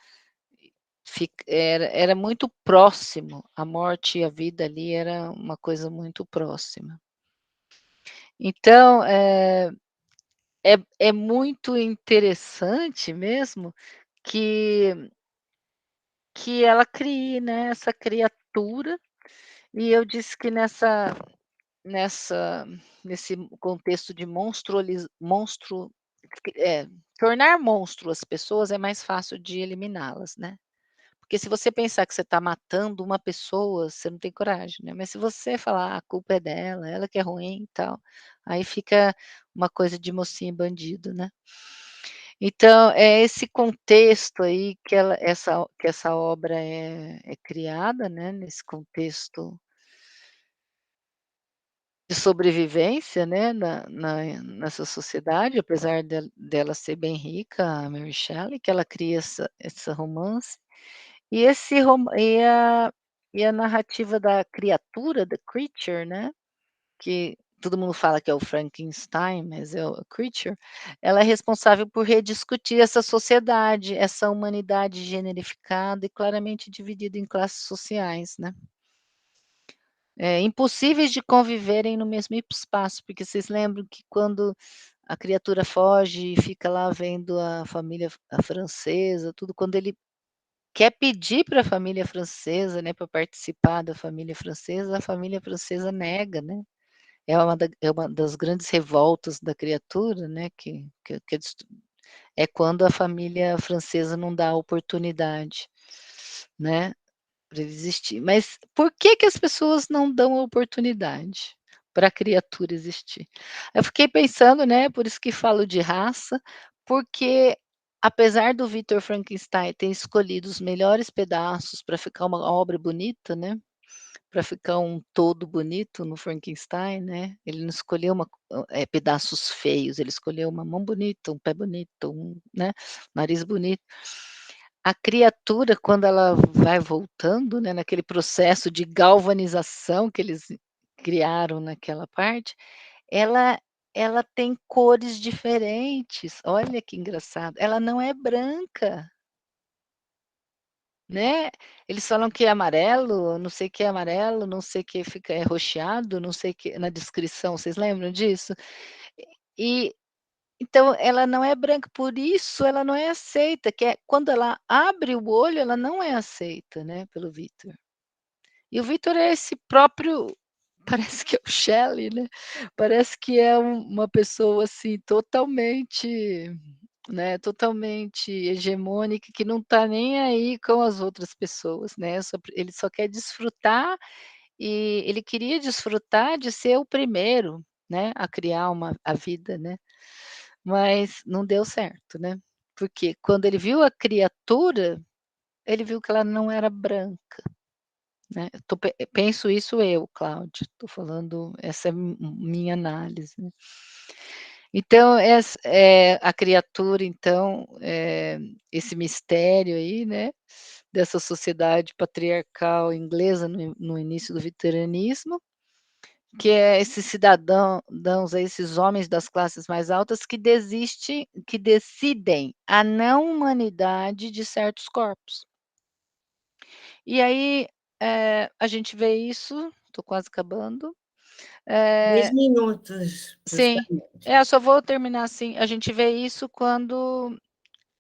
era muito próximo, a morte e a vida ali era uma coisa muito próxima. Então, é muito interessante mesmo que ela crie, né, essa criatura, e eu disse que nessa nesse contexto de tornar monstro as pessoas é mais fácil de eliminá-las, né. Porque se você pensar que você está matando uma pessoa, você não tem coragem, né, mas se você falar: "Ah, a culpa é dela, ela que é ruim e tal", aí fica uma coisa de mocinho e bandido, né. Então, é esse contexto aí que essa obra é criada, né, nesse contexto de sobrevivência, né, nessa sociedade, apesar dela ser bem rica, a Mary Shelley, que ela cria essa romance, e esse rom e a narrativa da criatura, the creature, né, que todo mundo fala que é o Frankenstein, mas é o creature, ela é responsável por rediscutir essa sociedade, essa humanidade generificada e claramente dividida em classes sociais, né. Impossíveis de conviverem no mesmo espaço, porque vocês lembram que quando a criatura foge e fica lá vendo a francesa, tudo, quando ele quer pedir para a família francesa, né, para participar da família francesa, a família francesa nega, né. É uma das grandes revoltas da criatura, né, que é quando a família francesa não dá oportunidade, né. Para ele existir. Mas por que que as pessoas não dão a oportunidade para a criatura existir? Eu fiquei pensando, né, por isso que falo de raça, porque apesar do Victor Frankenstein ter escolhido os melhores pedaços para ficar uma obra bonita, né, para ficar um todo bonito no Frankenstein, né, ele não escolheu pedaços feios, ele escolheu uma mão bonita, um pé bonito, né, nariz bonito. A criatura, quando ela vai voltando, né, naquele processo de galvanização que eles criaram naquela parte, ela ela tem cores diferentes, olha que engraçado, ela não é branca, né. Eles falam que é amarelo, não sei o que é amarelo, não sei o que fica roxeado, não sei o que na descrição, vocês lembram disso? E então ela não é branca, por isso ela não é aceita, que é quando ela abre o olho, ela não é aceita, né, pelo Victor. E o Victor é esse próprio parece que é o Shelley, né, parece que é uma pessoa, assim, totalmente, né, totalmente hegemônica, que não tá nem aí com as outras pessoas, né, ele só quer desfrutar, e ele queria desfrutar de ser o primeiro, né, a criar a vida, né. Mas não deu certo, né, porque quando ele viu a criatura, ele viu que ela não era branca, né, eu tô pe penso isso eu, Cláudia, tô falando essa é minha análise, né. Então a criatura então, esse mistério aí, né, dessa sociedade patriarcal inglesa no início do vitorianismo, que é esses cidadãos aí, esses homens das classes mais altas que decidem a não humanidade de certos corpos. E aí, a gente vê isso, estou quase acabando.
10 minutos,
Sim,
justamente.
eu só vou terminar assim, a gente vê isso quando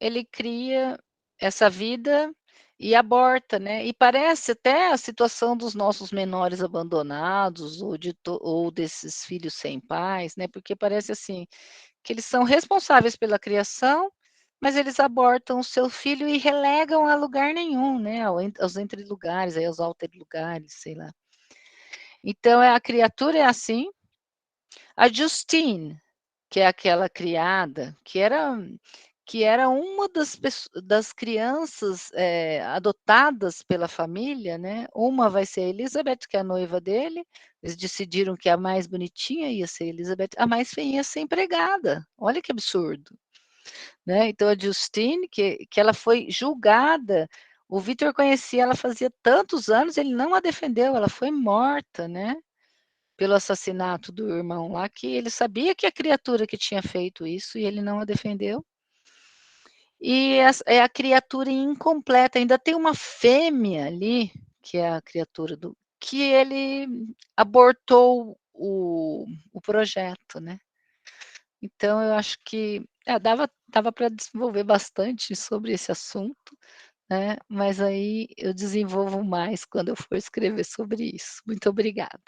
ele cria essa vida e aborta, né, e parece até a situação dos nossos menores abandonados ou desses filhos sem pais, né, porque parece assim, que eles são responsáveis pela criação, mas eles abortam o seu filho e relegam a lugar nenhum, né, aos entre lugares, aí aos alter lugares, sei lá. Então a criatura é assim. A Justine, que é aquela criada, que era uma das crianças, adotadas pela família, né, uma vai ser a Elizabeth, que é a noiva dele, eles decidiram que a mais bonitinha ia ser a Elizabeth, a mais feinha ia ser empregada, olha que absurdo, né. Então a Justine, que ela foi julgada, o Victor conhecia ela fazia tantos anos, ele não a defendeu, ela foi morta, né. Pelo assassinato do irmão lá, que ele sabia que a criatura que tinha feito isso e ele não a defendeu. E é a criatura incompleta, ainda tem uma fêmea ali, que é a criatura que ele abortou o projeto, né. Então eu acho que, dava para desenvolver bastante sobre esse assunto, né, mas aí eu desenvolvo mais quando eu for escrever sobre isso. Muito obrigada.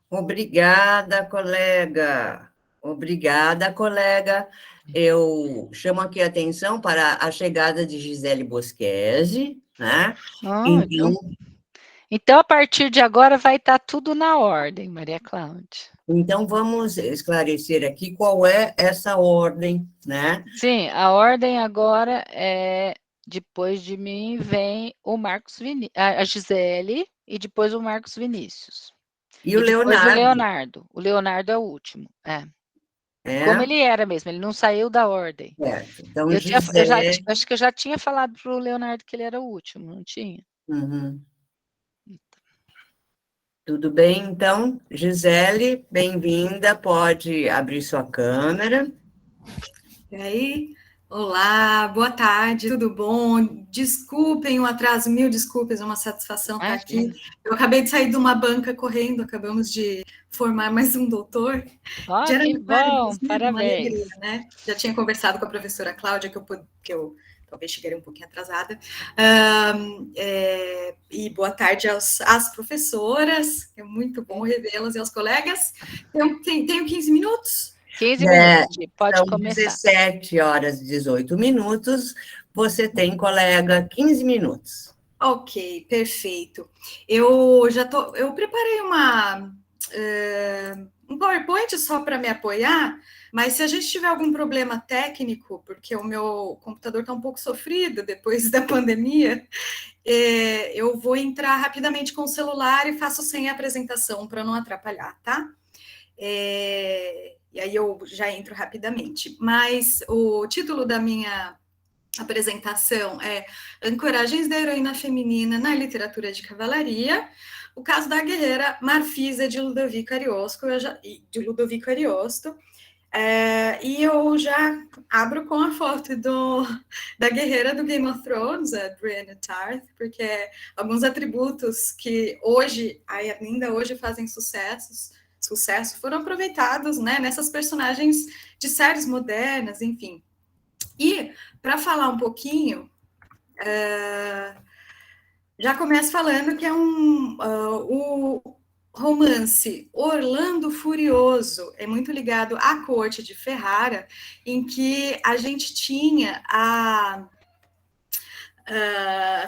Obrigada, colega. Obrigada, colega. Eu chamo aqui a atenção para a chegada de Gisele Bosquese, né?
Ah,
Então,
então, a partir de agora vai estar tudo na ordem, Maria Cláudia.
então vamos esclarecer aqui qual é essa ordem, né?
Sim, a ordem agora é, depois de mim vem o a Gisele, e depois o Marcos Vinícius.
E o
E depois o
Leonardo,
Leonardo. O Leonardo é o último. Como
né?
ele era mesmo, ele não saiu da ordem.
Certo. Então,
Eu
Gisele.
acho que eu já tinha falado para o Leonardo que ele era o último, não tinha?
Uhum. Tudo bem, então? Gisele, bem-vinda. Pode abrir sua câmera.
E aí, olá, boa tarde, tudo bom? Desculpem o atraso, mil desculpas, é uma satisfação estar aqui. Eu acabei de sair de uma banca correndo, acabamos de formar mais um doutor.
Ó,
De
que
Araraquara,
bom,
inclusive, uma
parabéns.
alegria, né? Já tinha conversado com a professora Cláudia, que eu talvez chegarei um pouquinho atrasada. E boa tarde às professoras, é muito bom revê-las, e aos colegas. Tenho 15 minutos?
15 minutos, pode
São
começar.
17 horas e 18 minutos. Você tem, colega, 15 minutos.
Ok, perfeito. Eu preparei um PowerPoint só para me apoiar, mas se a gente tiver algum problema técnico, porque o meu computador está um pouco sofrido depois da pandemia, eu vou entrar rapidamente com o celular e faço sem apresentação para não atrapalhar, tá? E aí eu já entro rapidamente. Mas o título da minha apresentação é Ancoragens da Heroína Feminina na Literatura de Cavalaria, o caso da guerreira Marfisa de Ludovico Ariosto, e eu já abro com a foto da guerreira do Game of Thrones, a Brienne Tarth, porque alguns atributos que ainda hoje fazem sucesso foram aproveitados, né, nessas personagens de séries modernas, enfim. E, para falar um pouquinho, já começo falando que é o romance Orlando Furioso é muito ligado à corte de Ferrara, em que a gente tinha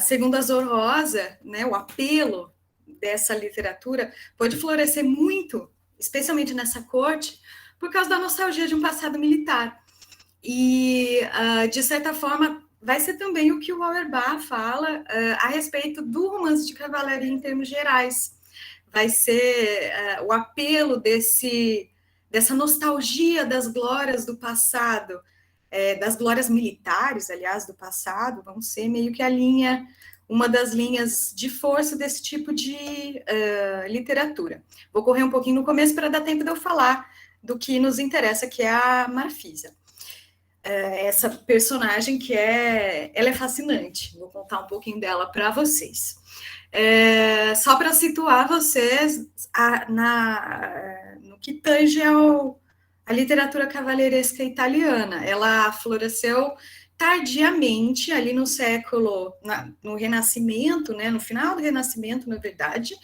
segundo a Azor Rosa, né, o apelo dessa literatura pode florescer muito, especialmente nessa corte, por causa da nostalgia de um passado militar. E, de certa forma, vai ser também o que o Auerbach fala a respeito do romance de cavalaria em termos gerais. Vai ser o apelo dessa nostalgia das glórias do passado, das glórias militares, aliás, do passado, vão ser meio que uma das linhas de força desse tipo de literatura. Vou correr um pouquinho no começo para dar tempo de eu falar do que nos interessa, que é a Marfisa. essa personagem que ela é fascinante. Vou contar um pouquinho dela para vocês. Só para situar vocês no que tange a literatura cavalheiresca italiana. Ela floresceu tardiamente, ali no no Renascimento, né, no final do Renascimento, na verdade,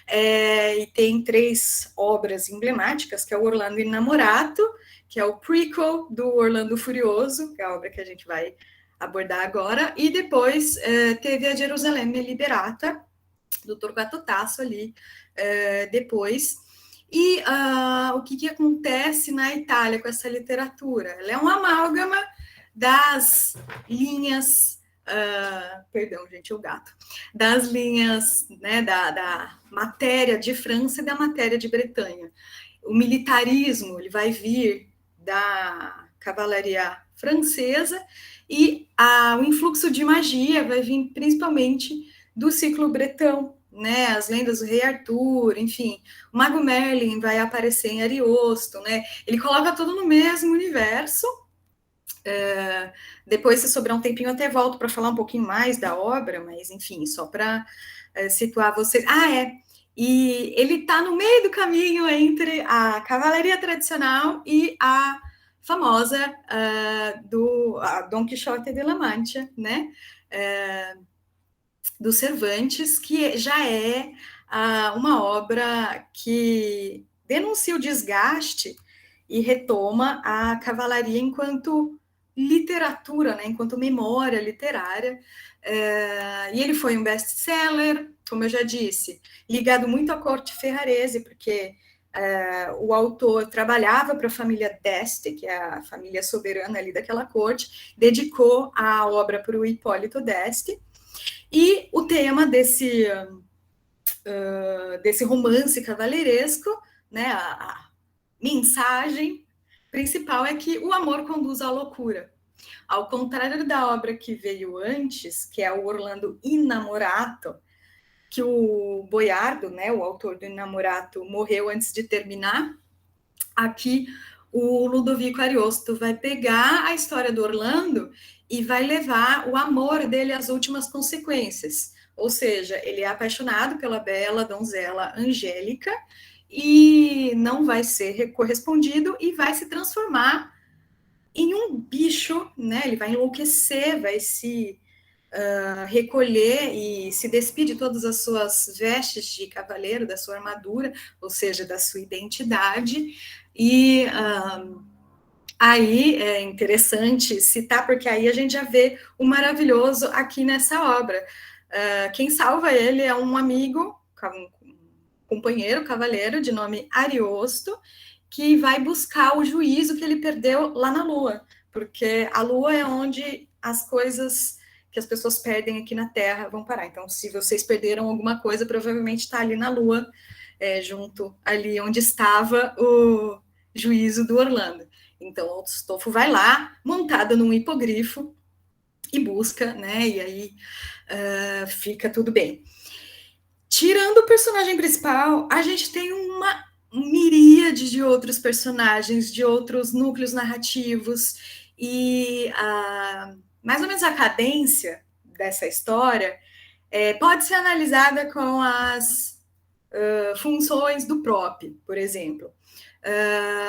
e tem 3 obras emblemáticas, que é o Orlando Innamorato, que é o prequel do Orlando Furioso, que é a obra que a gente vai abordar agora, e depois teve a Gerusalemme Liberata, do Torquato Tasso ali depois. E o que acontece na Itália com essa literatura? Ela é um amálgama das linhas, perdão, gente, o gato, das linhas, né, da matéria de França e da matéria de Bretanha. O militarismo, ele vai vir da cavalaria francesa e o influxo de magia vai vir principalmente do ciclo bretão, né, as lendas do rei Arthur, enfim, o Mago Merlin vai aparecer em Ariosto, né, ele coloca tudo no mesmo universo. Depois, se sobrar um tempinho, eu até volto para falar um pouquinho mais da obra, mas, enfim, só para situar vocês. E ele está no meio do caminho entre a cavalaria tradicional e a famosa Don Quixote de la Mancha, né? Do Cervantes, que já é uma obra que denuncia o desgaste e retoma a cavalaria enquanto literatura, né, enquanto memória literária, e ele foi um best-seller, como eu já disse, ligado muito à corte ferrarese, porque o autor trabalhava para a família d'Este, que é a família soberana ali daquela corte, dedicou a obra para o Hipólito d'Este, e o tema desse romance cavaleiresco, né, a mensagem principal é que o amor conduz à loucura. Ao contrário da obra que veio antes, que é o Orlando Innamorato, que o Boiardo, né, o autor do Innamorato, morreu antes de terminar, aqui o Ludovico Ariosto vai pegar a história do Orlando e vai levar o amor dele às últimas consequências. Ou seja, ele é apaixonado pela bela donzela Angélica, e não vai ser correspondido e vai se transformar em um bicho, né? Ele vai enlouquecer, vai se recolher e se despir de todas as suas vestes de cavaleiro, da sua armadura, ou seja, da sua identidade. E aí é interessante citar, porque aí a gente já vê o maravilhoso aqui nessa obra. Quem salva ele é um amigo, companheiro, cavaleiro, de nome Ariosto, que vai buscar o juízo que ele perdeu lá na Lua, porque a Lua é onde as coisas que as pessoas perdem aqui na Terra vão parar. Então, se vocês perderam alguma coisa, provavelmente está ali na Lua, junto ali onde estava o juízo do Orlando. Então, o Astolfo vai lá, montado num hipogrifo, e busca, né? E aí fica tudo bem. Tirando o personagem principal, a gente tem uma miríade de outros personagens, de outros núcleos narrativos, e mais ou menos a cadência dessa história pode ser analisada com as funções do prop, por exemplo.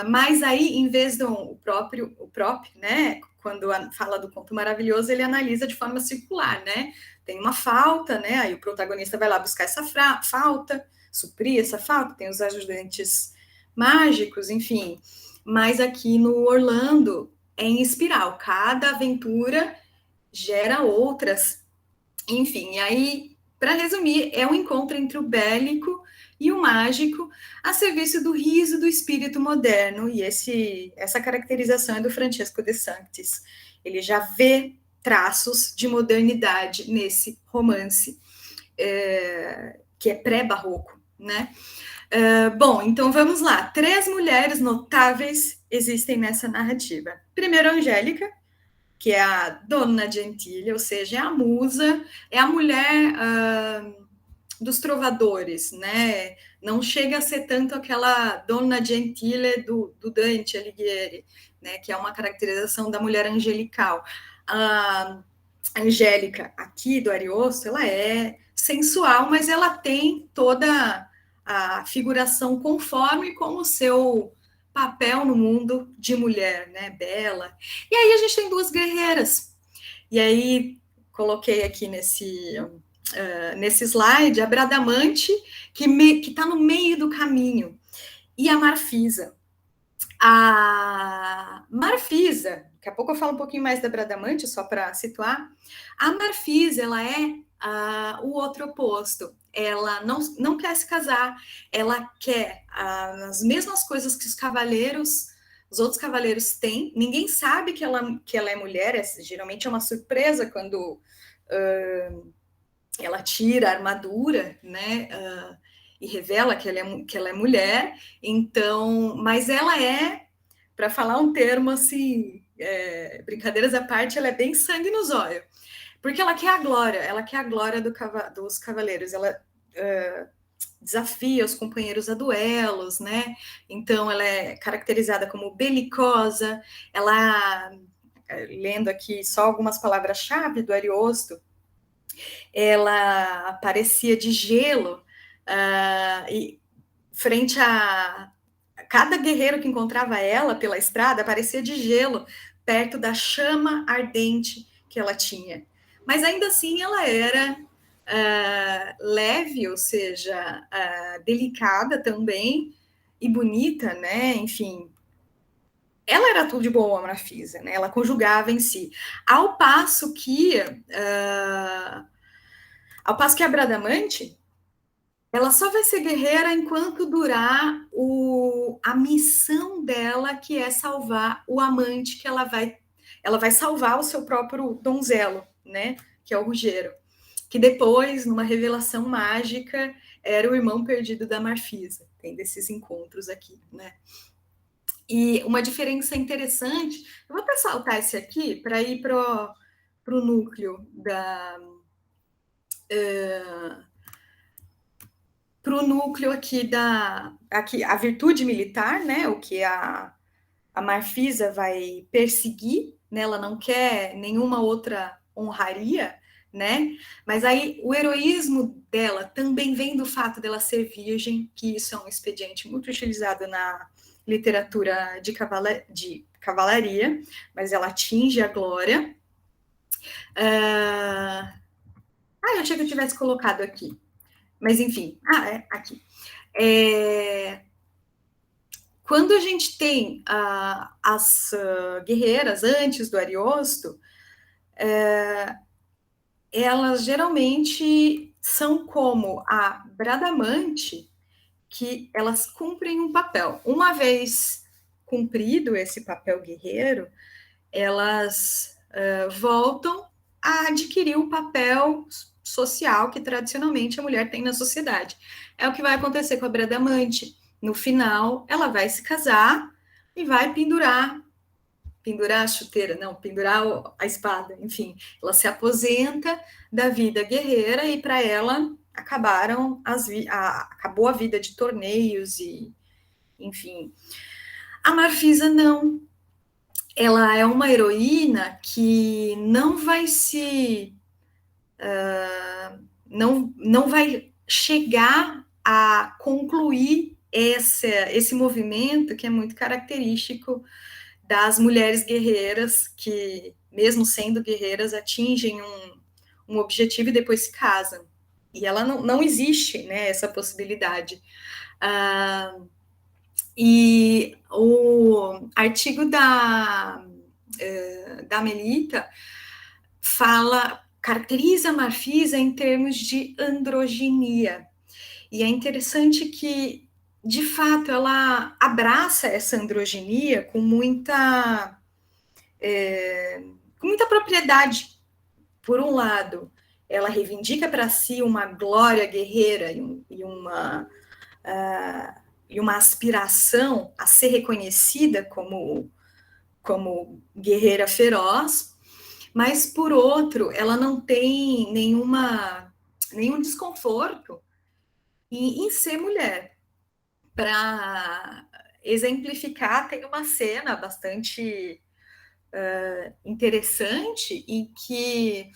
Mas aí, em vez do prop, né, quando fala do conto maravilhoso, ele analisa de forma circular, né? Tem uma falta, né? Aí o protagonista vai lá buscar essa falta, suprir essa falta, tem os ajudantes mágicos, enfim. Mas aqui no Orlando é em espiral, cada aventura gera outras, enfim. E aí, para resumir, é um encontro entre o bélico e o mágico a serviço do riso do espírito moderno, e essa caracterização é do Francesco de Sanctis. Ele já vê traços de modernidade nesse romance, que é pré-barroco, né? Bom, então vamos lá. 3 mulheres notáveis existem nessa narrativa. Primeiro, a Angélica, que é a Donna Gentile, ou seja, é a musa, é a mulher dos trovadores, né? Não chega a ser tanto aquela Donna Gentile do Dante Alighieri, né? Que é uma caracterização da mulher angelical. A Angélica aqui do Ariosto, ela é sensual, mas ela tem toda a figuração conforme com o seu papel no mundo de mulher, né? Bela. E aí a gente tem duas guerreiras. E aí coloquei aqui nesse slide a Bradamante, que está no meio do caminho, e a Marfisa. A Marfisa, daqui a pouco eu falo um pouquinho mais da Bradamante, só para situar. A Marfisa, ela é o outro oposto. Ela não quer se casar, ela quer as mesmas coisas que os outros cavaleiros têm. Ninguém sabe que ela é mulher, geralmente é uma surpresa quando ela tira a armadura, né? E revela que ela é mulher. Então, mas ela é, para falar um termo assim, brincadeiras à parte, ela é bem sangue nos olhos. Porque ela quer a glória dos cavaleiros, ela desafia os companheiros a duelos, né? Então, ela é caracterizada como belicosa, ela, lendo aqui só algumas palavras-chave do Ariosto, ela parecia de gelo, e frente a cada guerreiro que encontrava ela pela estrada, parecia de gelo, perto da chama ardente que ela tinha. Mas ainda assim ela era leve, ou seja, delicada também, e bonita, né? Enfim, ela era tudo de bom, a Marfisa, né? Ela conjugava em si. Ao passo que a Bradamante, ela só vai ser guerreira enquanto durar a missão dela, que é salvar o amante, que ela vai salvar o seu próprio donzelo, né? Que é o Ruggiero, que depois, numa revelação mágica, era o irmão perdido da Marfisa. Tem desses encontros aqui, né? E uma diferença interessante, eu vou até saltar esse aqui para ir para o núcleo para o núcleo aqui a virtude militar, né? O que a Marfisa vai perseguir, né? Ela não quer nenhuma outra honraria, né? Mas aí o heroísmo dela também vem do fato dela ser virgem, que isso é um expediente muito utilizado na literatura de cavalaria, mas ela atinge a glória. Eu achei que eu tivesse colocado aqui. Mas, enfim, aqui. Quando a gente tem as guerreiras antes do Ariosto, elas geralmente são como a Bradamante, que elas cumprem um papel. Uma vez cumprido esse papel guerreiro, elas voltam a adquirir o papel social que tradicionalmente a mulher tem na sociedade. É o que vai acontecer com a Bradamante. No final, ela vai se casar e vai pendurar a chuteira, não, pendurar a espada, enfim. Ela se aposenta da vida guerreira e para ela acabou a vida de torneios e, enfim. A Marfisa não. Ela é uma heroína que não vai não vai chegar a concluir esse movimento que é muito característico das mulheres guerreiras, que, mesmo sendo guerreiras, atingem um objetivo e depois se casam. E ela não existe, né, essa possibilidade. E o artigo da Melita caracteriza a Marfisa em termos de androginia. E é interessante que, de fato, ela abraça essa androginia com muita propriedade. Por um lado, ela reivindica para si uma glória guerreira e uma aspiração a ser reconhecida como guerreira feroz, mas, por outro, ela não tem nenhum desconforto em ser mulher. Para exemplificar, tem uma cena bastante interessante em que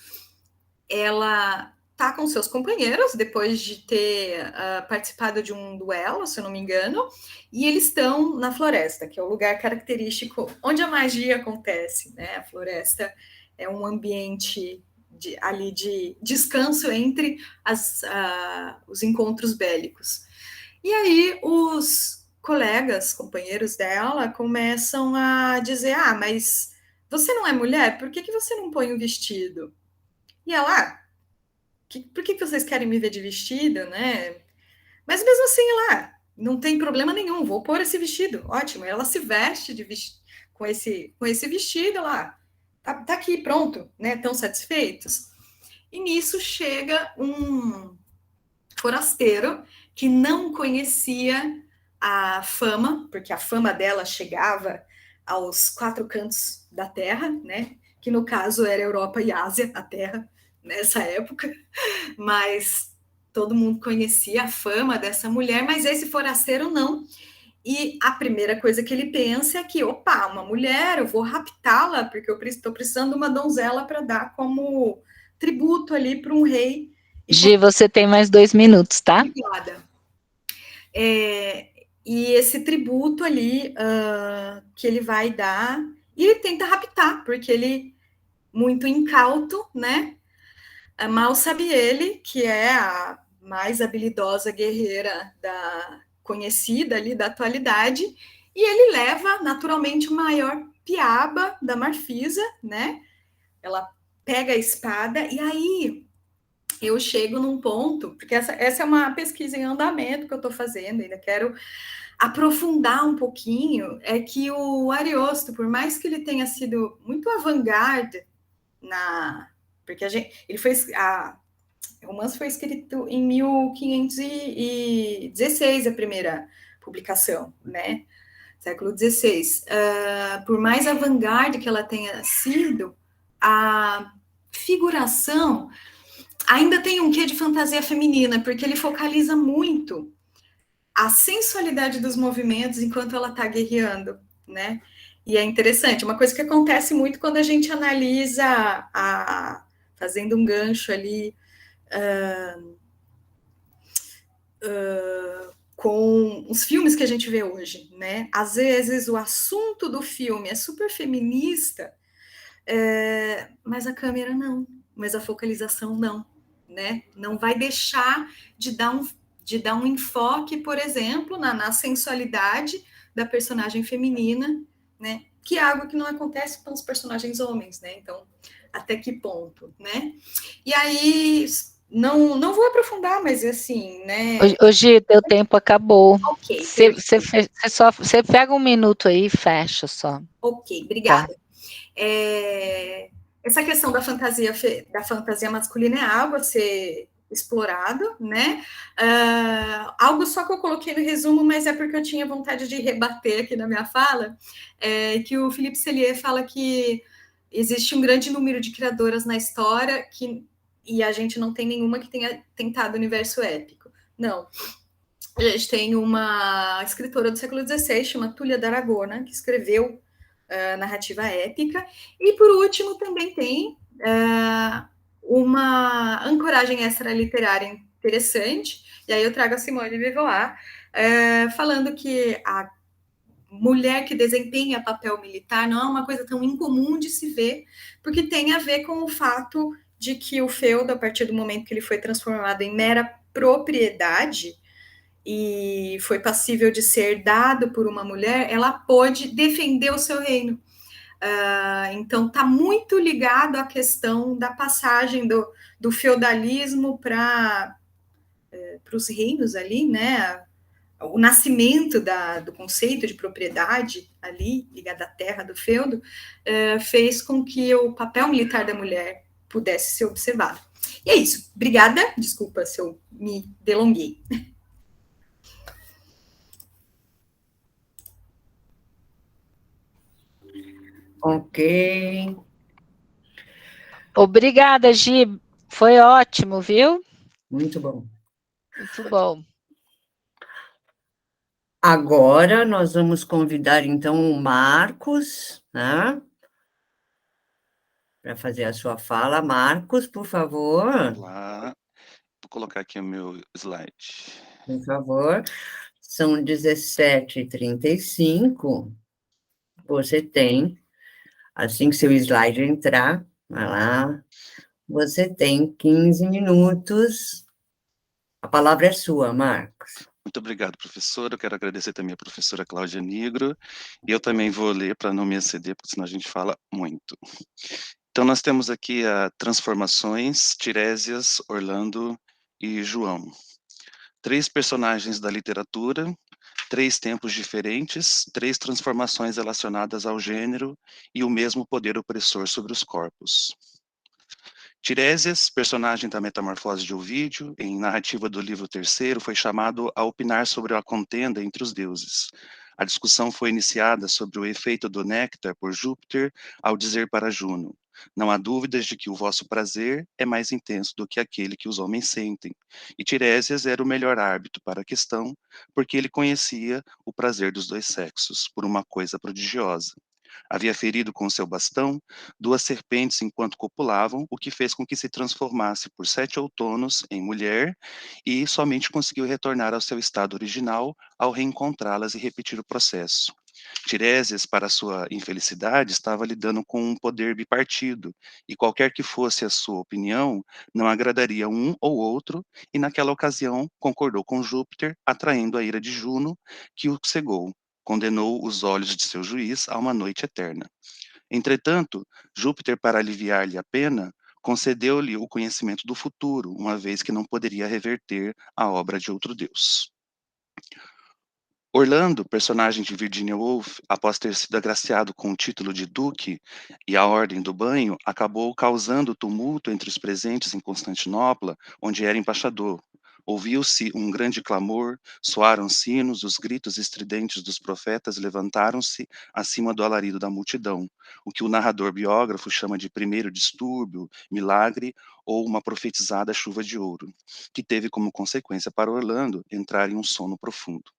ela está com seus companheiros depois de ter participado de um duelo, se eu não me engano, e eles estão na floresta, que é o lugar característico onde a magia acontece, né? A floresta é um ambiente ali de descanso entre os encontros bélicos. E aí os colegas, companheiros dela, começam a dizer: mas você não é mulher? Por que você não põe um vestido? E ela, por que vocês querem me ver de vestido, né? Mas mesmo assim, lá, não tem problema nenhum, vou pôr esse vestido, ótimo. Ela se veste com esse vestido lá, tá aqui, pronto, né? Tão satisfeitos. E nisso chega um forasteiro que não conhecia a fama, porque a fama dela chegava aos 4 cantos da Terra, né? Que no caso era Europa e Ásia, a Terra, nessa época, mas todo mundo conhecia a fama dessa mulher, mas esse forasteiro não. E a primeira coisa que ele pensa é que, opa, uma mulher, eu vou raptá-la, porque eu estou precisando de uma donzela para dar como tributo ali para um rei.
Gi, você tem mais 2 minutos, tá?
Obrigada. E esse tributo ali que ele vai dar, e ele tenta raptar, porque ele, muito incauto, né? Mal sabe ele que é a mais habilidosa guerreira conhecida ali da atualidade, e ele leva naturalmente o maior piaba da Marfisa, né? Ela pega a espada, e aí eu chego num ponto, porque essa é uma pesquisa em andamento que eu estou fazendo, ainda quero aprofundar um pouquinho, é que o Ariosto, por mais que ele tenha sido muito avant-garde porque ele foi o romance foi escrito em 1516, a primeira publicação, né? Século XVI. Por mais avant-garde que ela tenha sido, a figuração ainda tem um quê de fantasia feminina, porque ele focaliza muito a sensualidade dos movimentos enquanto ela está guerreando, né? E é interessante, uma coisa que acontece muito quando a gente analisa, fazendo um gancho ali, com os filmes que a gente vê hoje, né? Às vezes o assunto do filme é super feminista, mas a câmera não, mas a focalização não, né? Não vai deixar de dar um enfoque, por exemplo, na sensualidade da personagem feminina, né? Que é algo que não acontece com os personagens homens, né? Então, até que ponto, né? E aí, não vou aprofundar, mas assim, né?
Hoje teu tempo acabou.
Ok.
Você pega 1 minuto aí e fecha só.
Ok, obrigada. Tá. Essa questão da fantasia masculina é algo a ser explorado, né? Algo só que eu coloquei no resumo, mas é porque eu tinha vontade de rebater aqui na minha fala, que o Philippe Sellier fala que existe um grande número de criadoras na história e a gente não tem nenhuma que tenha tentado o universo épico. Não. A gente tem uma escritora do século XVI, chama Túlia d'Aragona, que escreveu narrativa épica, e por último também tem uma ancoragem extraliterária interessante, e aí eu trago a Simone de Beauvoir, falando que a mulher que desempenha papel militar não é uma coisa tão incomum de se ver, porque tem a ver com o fato de que o feudo, a partir do momento que ele foi transformado em mera propriedade, e foi passível de ser dado por uma mulher, ela pôde defender o seu reino. Então, está muito ligado à questão da passagem do feudalismo para os reinos ali, né? O nascimento do conceito de propriedade ali, ligado à terra do feudo, fez com que o papel militar da mulher pudesse ser observado. E é isso. Obrigada. Desculpa se eu me delonguei.
Ok.
Obrigada, Gi. Foi ótimo, viu?
Muito bom.
Muito bom.
Agora nós vamos convidar, então, o Marcos, né, para fazer a sua fala. Marcos, por favor.
Olá, vou colocar aqui o meu slide.
Por favor. São 17h35. Você tem, assim que seu slide entrar, vai lá, você tem 15 minutos. A palavra é sua, Marcos.
Muito obrigado, professora. Eu quero agradecer também a professora Cláudia Nigro. E eu também vou ler para não me exceder, porque senão a gente fala muito. Então, nós temos aqui a Transformações, Tirésias, Orlando e João. 3 personagens da literatura, 3 tempos diferentes, 3 transformações relacionadas ao gênero e o mesmo poder opressor sobre os corpos. Tiresias, personagem da Metamorfose de Ovídio, em narrativa do livro terceiro, foi chamado a opinar sobre a contenda entre os deuses. A discussão foi iniciada sobre o efeito do néctar por Júpiter ao dizer para Juno: não há dúvidas de que o vosso prazer é mais intenso do que aquele que os homens sentem. E Tiresias era o melhor árbitro para a questão, porque ele conhecia o prazer dos dois sexos, por uma coisa prodigiosa. Havia ferido com seu bastão 2 serpentes enquanto copulavam, o que fez com que se transformasse por 7 outonos em mulher, e somente conseguiu retornar ao seu estado original ao reencontrá-las e repetir o processo. Tiresias, para sua infelicidade, estava lidando com um poder bipartido, e qualquer que fosse a sua opinião, não agradaria um ou outro, e naquela ocasião concordou com Júpiter, atraindo a ira de Juno, que o cegou. Condenou os olhos de seu juiz a uma noite eterna. Entretanto, Júpiter, para aliviar-lhe a pena, concedeu-lhe o conhecimento do futuro, uma vez que não poderia reverter a obra de outro deus. Orlando, personagem de Virginia Woolf, após ter sido agraciado com o título de duque e a ordem do banho, acabou causando tumulto entre os presentes em Constantinopla, onde era embaixador. Ouviu-se um grande clamor, soaram sinos, os gritos estridentes dos profetas levantaram-se acima do alarido da multidão, o que o narrador biógrafo chama de primeiro distúrbio, milagre ou uma profetizada chuva de ouro, que teve como consequência para Orlando entrar em um sono profundo.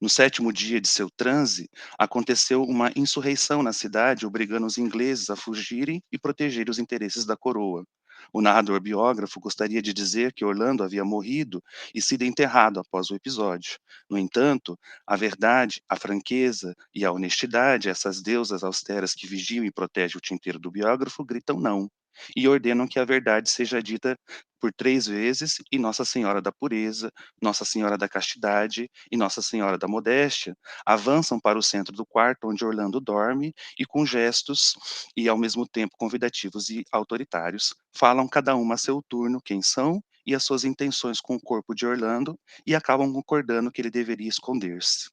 No 7º dia de seu transe, aconteceu uma insurreição na cidade, obrigando os ingleses a fugirem e proteger os interesses da coroa. O narrador biógrafo gostaria de dizer que Orlando havia morrido e sido enterrado após o episódio. No entanto, a verdade, a franqueza e a honestidade, essas deusas austeras que vigiam e protegem o tinteiro do biógrafo, gritam não e ordenam que a verdade seja dita por 3 vezes, e Nossa Senhora da Pureza, Nossa Senhora da Castidade e Nossa Senhora da Modéstia avançam para o centro do quarto onde Orlando dorme e com gestos e ao mesmo tempo convidativos e autoritários, falam cada uma a seu turno quem são e as suas intenções com o corpo de Orlando e acabam concordando que ele deveria esconder-se.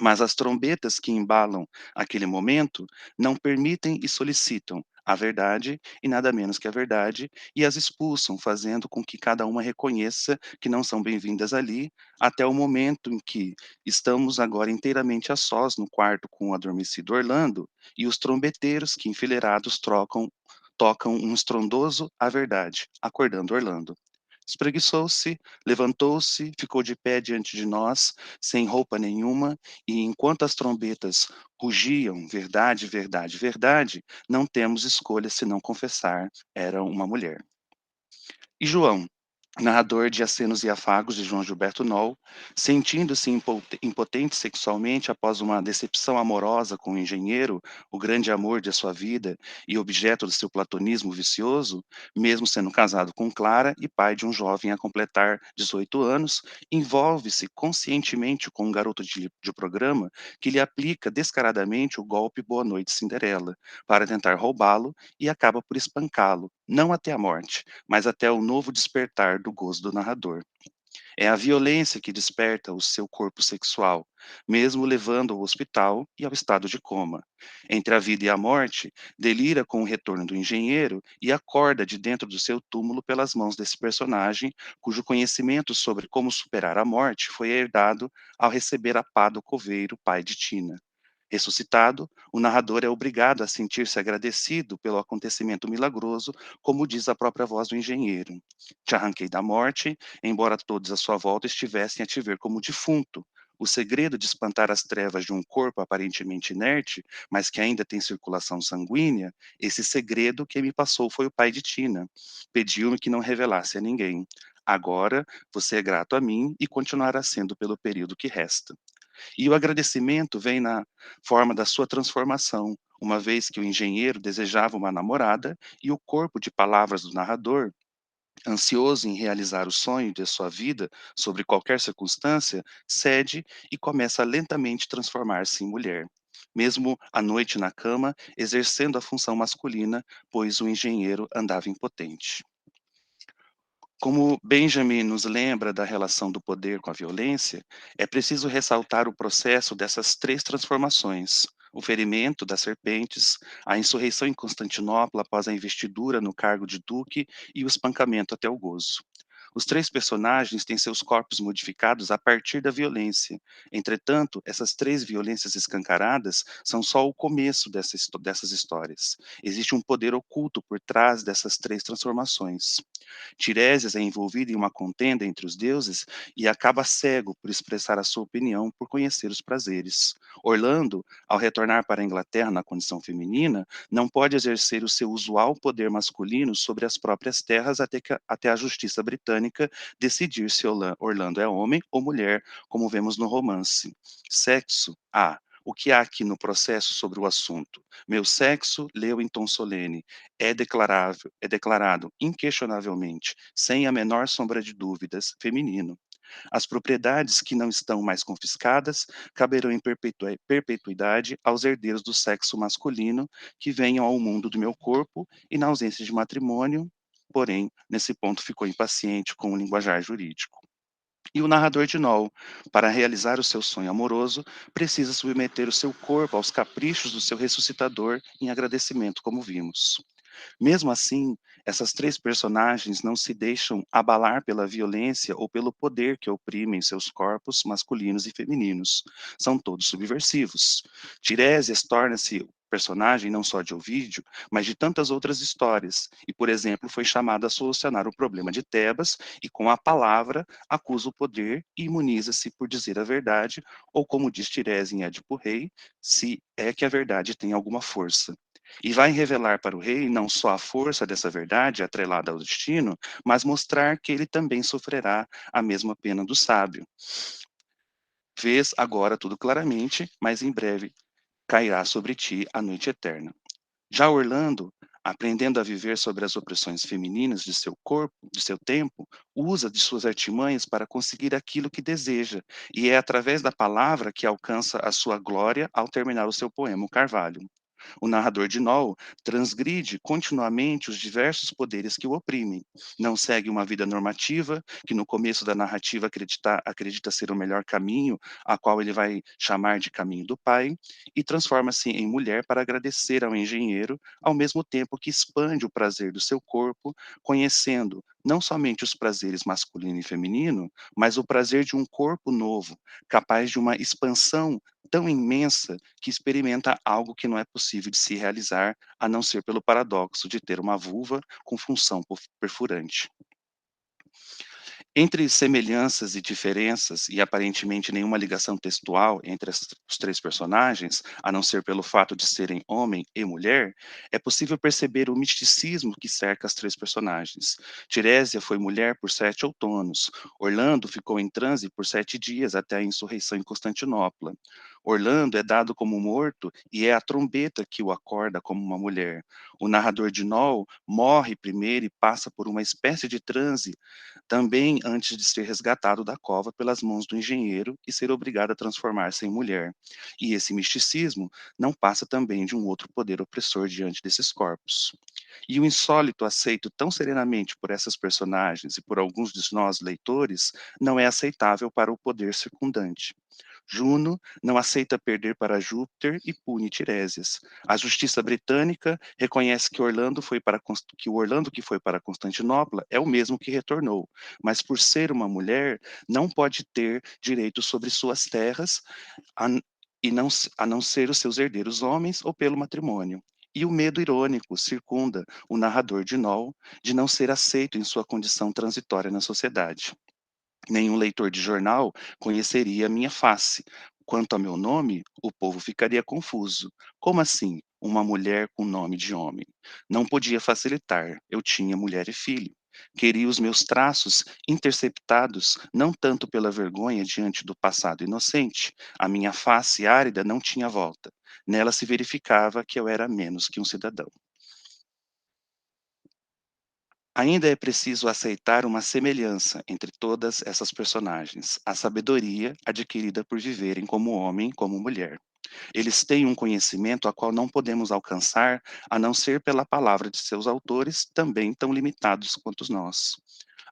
Mas as trombetas que embalam aquele momento não permitem e solicitam a verdade e nada menos que a verdade, e as expulsam, fazendo com que cada uma reconheça que não são bem-vindas ali, até o momento em que estamos agora inteiramente a sós no quarto com o adormecido Orlando, e os trombeteiros que enfileirados tocam um estrondoso a verdade, acordando Orlando. Espreguiçou-se, levantou-se, ficou de pé diante de nós, sem roupa nenhuma, e enquanto as trombetas rugiam, verdade, verdade, verdade, não temos escolha senão confessar, era uma mulher. E João, narrador de Acenos e Afagos de João Gilberto Noll, sentindo-se impotente sexualmente após uma decepção amorosa com o engenheiro, o grande amor de sua vida e objeto do seu platonismo vicioso, mesmo sendo casado com Clara e pai de um jovem a completar 18 anos, envolve-se conscientemente com um garoto de programa que lhe aplica descaradamente o golpe Boa Noite Cinderela, para tentar roubá-lo e acaba por espancá-lo, não até a morte, mas até o novo despertar do gozo do narrador. É a violência que desperta o seu corpo sexual, mesmo levando ao hospital e ao estado de coma. Entre a vida e a morte, delira com o retorno do engenheiro e acorda de dentro do seu túmulo pelas mãos desse personagem, cujo conhecimento sobre como superar a morte foi herdado ao receber a pá do coveiro, pai de Tina. Ressuscitado, o narrador é obrigado a sentir-se agradecido pelo acontecimento milagroso, como diz a própria voz do engenheiro. Te arranquei da morte, embora todos à sua volta estivessem a te ver como defunto. o segredo de espantar as trevas de um corpo aparentemente inerte, mas que ainda tem circulação sanguínea, esse segredo quem me passou foi o pai de Tina. Pediu-me que não revelasse a ninguém. Agora você é grato a mim e continuará sendo pelo período que resta. E o agradecimento vem na forma da sua transformação, uma vez que o engenheiro desejava uma namorada e o corpo de palavras do narrador, ansioso em realizar o sonho de sua vida sobre qualquer circunstância, cede e começa a lentamente transformar-se em mulher. Mesmo à noite na cama, exercendo a função masculina, pois o engenheiro andava impotente. Como Benjamin nos lembra da relação do poder com a violência, é preciso ressaltar o processo dessas três transformações: o ferimento das serpentes, a insurreição em Constantinopla após a investidura no cargo de duque e o espancamento até o gozo. Os três personagens têm seus corpos modificados a partir da violência. Entretanto, essas três violências escancaradas são só o começo dessas histórias. Existe um poder oculto por trás dessas três transformações. Tiresias é envolvido em uma contenda entre os deuses e acaba cego por expressar a sua opinião por conhecer os prazeres. Orlando, ao retornar para a Inglaterra na condição feminina, não pode exercer o seu usual poder masculino sobre as próprias terras até a justiça britânica decidir se Orlando é homem ou mulher, como vemos no romance. Sexo? O que há aqui no processo sobre o assunto? Meu sexo, leu em tom solene, é declarado inquestionavelmente, sem a menor sombra de dúvidas, feminino. As propriedades que não estão mais confiscadas caberão em perpetuidade aos herdeiros do sexo masculino que venham ao mundo do meu corpo e na ausência de matrimônio, porém, nesse ponto ficou impaciente com o linguajar jurídico. E o narrador de Noll, para realizar o seu sonho amoroso, precisa submeter o seu corpo aos caprichos do seu ressuscitador em agradecimento, como vimos. Mesmo assim, essas três personagens não se deixam abalar pela violência ou pelo poder que oprimem seus corpos masculinos e femininos. São todos subversivos. Tiresias torna-se personagem não só de Ovídio, mas de tantas outras histórias, e, por exemplo, foi chamado a solucionar o problema de Tebas e, com a palavra, acusa o poder e imuniza-se por dizer a verdade, ou, como diz Tiresias em Édipo Rei, se é que a verdade tem alguma força. E vai revelar para o rei não só a força dessa verdade atrelada ao destino, mas mostrar que ele também sofrerá a mesma pena do sábio. Vês agora tudo claramente, mas em breve cairá sobre ti a noite eterna. Já Orlando, aprendendo a viver sobre as opressões femininas de seu corpo, de seu tempo, usa de suas artimanhas para conseguir aquilo que deseja, e é através da palavra que alcança a sua glória ao terminar o seu poema O Carvalho. O narrador de Noll transgride continuamente os diversos poderes que o oprimem. Não segue uma vida normativa, que no começo da narrativa acredita ser o melhor caminho, a qual ele vai chamar de caminho do pai, e transforma-se em mulher para agradecer ao engenheiro, ao mesmo tempo que expande o prazer do seu corpo, conhecendo não somente os prazeres masculino e feminino, mas o prazer de um corpo novo, capaz de uma expansão tão imensa que experimenta algo que não é possível de se realizar, a não ser pelo paradoxo de ter uma vulva com função perfurante. Entre semelhanças e diferenças, e aparentemente nenhuma ligação textual entre os três personagens, a não ser pelo fato de serem homem e mulher, é possível perceber o misticismo que cerca as três personagens. Tirésia foi mulher por 7 outonos. Orlando ficou em transe por 7 dias até a insurreição em Constantinopla. Orlando é dado como morto e é a trombeta que o acorda como uma mulher. O narrador de Noll morre primeiro e passa por uma espécie de transe também antes de ser resgatado da cova pelas mãos do engenheiro e ser obrigado a transformar-se em mulher. E esse misticismo não passa também de um outro poder opressor diante desses corpos. E o insólito aceito tão serenamente por essas personagens e por alguns de nós leitores não é aceitável para o poder circundante. Juno não aceita perder para Júpiter e pune Tiresias. A justiça britânica reconhece que o Orlando que foi para Constantinopla é o mesmo que retornou, mas por ser uma mulher, não pode ter direito sobre suas terras, a, a não ser os seus herdeiros homens ou pelo matrimônio. E o medo irônico circunda o narrador de Noll de não ser aceito em sua condição transitória na sociedade. Nenhum leitor de jornal conheceria minha face. Quanto a meu nome, o povo ficaria confuso. Como assim? Uma mulher com nome de homem? Não podia facilitar. Eu tinha mulher e filho. Queria os meus traços interceptados, não tanto pela vergonha diante do passado inocente. A minha face árida não tinha volta. Nela se verificava que eu era menos que um cidadão. Ainda é preciso aceitar uma semelhança entre todas essas personagens, a sabedoria adquirida por viverem como homem e como mulher. Eles têm um conhecimento a qual não podemos alcançar, a não ser pela palavra de seus autores, também tão limitados quanto nós.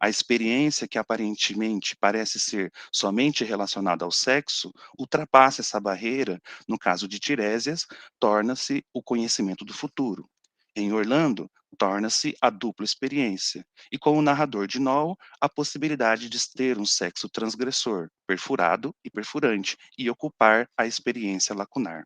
A experiência que aparentemente parece ser somente relacionada ao sexo, ultrapassa essa barreira, no caso de Tiresias, torna-se o conhecimento do futuro. Em Orlando, torna-se a dupla experiência, e com o narrador de Noel, a possibilidade de ter um sexo transgressor, perfurado e perfurante, e ocupar a experiência lacunar.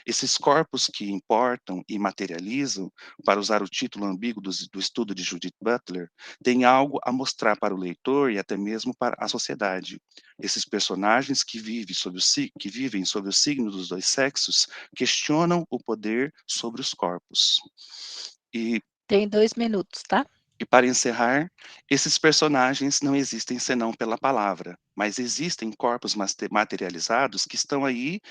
Esses corpos que importam e materializam, para usar o título ambíguo do estudo de Judith Butler, têm algo a mostrar para o leitor e até mesmo para a sociedade. Esses personagens que vivem sob o signo dos dois sexos questionam o poder sobre os corpos.
Tem 2 minutos, tá?
E para encerrar, esses personagens não existem senão pela palavra, mas existem corpos materializados que estão aí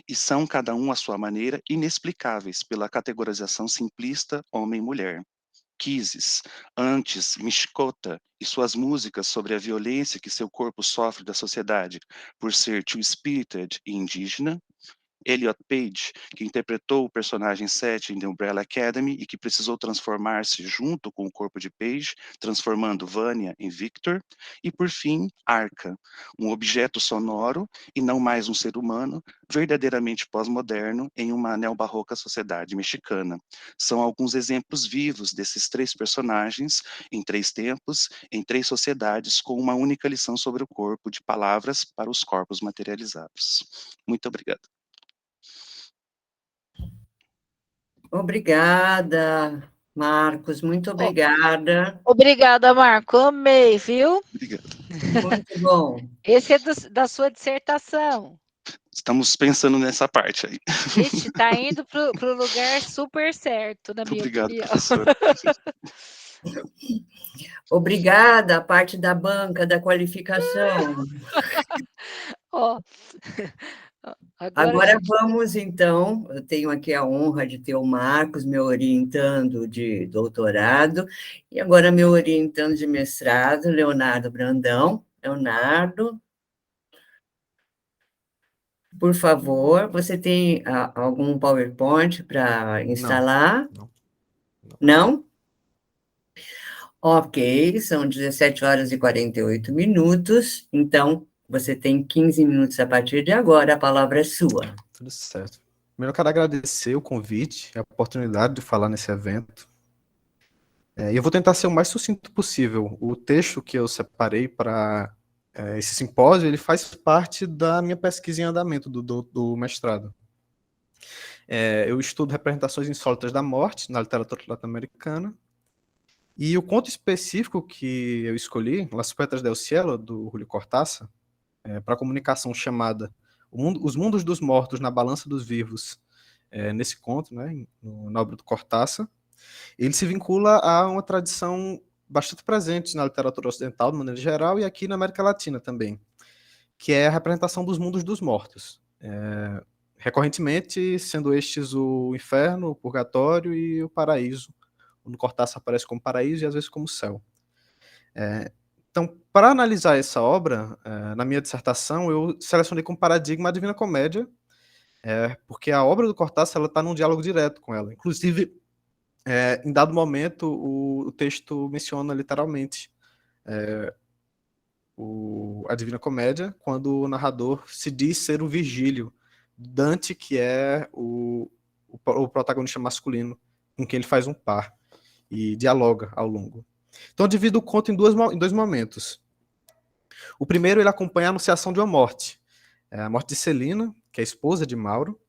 e são, cada um à sua maneira, inexplicáveis pela categorização simplista homem-mulher. Quises, antes Mishkota e suas músicas sobre a violência que seu corpo sofre da sociedade por ser two-spirited e indígena, Elliot Page, que interpretou o personagem Seth em The Umbrella Academy e que precisou transformar-se junto com o corpo de Page, transformando Vanya em Victor, e por fim, Arca, um objeto sonoro e não mais um ser humano, verdadeiramente pós-moderno em uma neobarroca sociedade mexicana. São alguns exemplos vivos desses três personagens em três tempos, em três sociedades, com uma única lição sobre o corpo de palavras para os corpos materializados. Muito obrigado.
Obrigada, Marcos, muito obrigada.
Obrigada, Marco, amei, viu?
Obrigado.
Muito bom.
Esse é da sua dissertação.
Estamos pensando nessa parte aí.
Vixe, tá indo pro lugar super certo, na minha
Obrigado,
opinião.
professora.
Obrigada, a parte da banca, da qualificação.
Ó,
Agora vamos, então, eu tenho aqui a honra de ter o Marcos me orientando de doutorado, e agora meu orientando de mestrado, Leonardo Brandão. Leonardo, por favor, você tem algum PowerPoint para instalar? Não? Ok, são 17 horas e 48 minutos, então você tem 15 minutos a partir de agora, a palavra é sua.
Tudo certo. Primeiro eu quero agradecer o convite, a oportunidade de falar nesse evento. E eu vou tentar ser o mais sucinto possível. O texto que eu separei para esse simpósio, ele faz parte da minha pesquisa em andamento do mestrado. Eu estudo representações insólitas da morte na literatura latino-americana, e o conto específico que eu escolhi, Las Poetas del Cielo, do Julio Cortázar, para a comunicação chamada Os Mundos dos Mortos na Balança dos Vivos, nesse conto, né, na obra do Cortázar, ele se vincula a uma tradição bastante presente na literatura ocidental, de maneira geral, e aqui na América Latina também, que é a representação dos mundos dos mortos. Recorrentemente, sendo estes o inferno, o purgatório e o paraíso. No Cortázar aparece como paraíso e às vezes como céu. Então, para analisar essa obra, na minha dissertação, eu selecionei como paradigma a Divina Comédia, porque a obra do Cortázar está num diálogo direto com ela. Inclusive, em dado momento, o texto menciona literalmente a Divina Comédia, quando o narrador se diz ser o Virgílio, Dante, que é o protagonista masculino, com quem ele faz um par e dialoga ao longo. Então eu divido o conto em dois momentos. O primeiro, ele acompanha a anunciação de uma morte. A morte de Celina, que é a esposa de Mauro,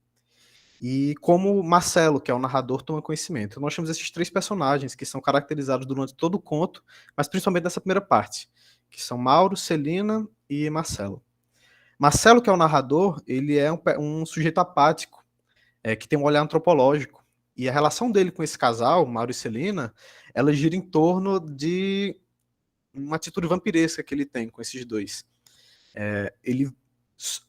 e como Marcelo, que é o narrador, toma conhecimento. Então, nós temos esses três personagens que são caracterizados durante todo o conto, mas principalmente nessa primeira parte, que são Mauro, Celina e Marcelo. Marcelo, que é o narrador, ele é um sujeito apático, que tem um olhar antropológico. E a relação dele com esse casal, Mauro e Celina, ela gira em torno de uma atitude vampiresca que ele tem com esses dois. Ele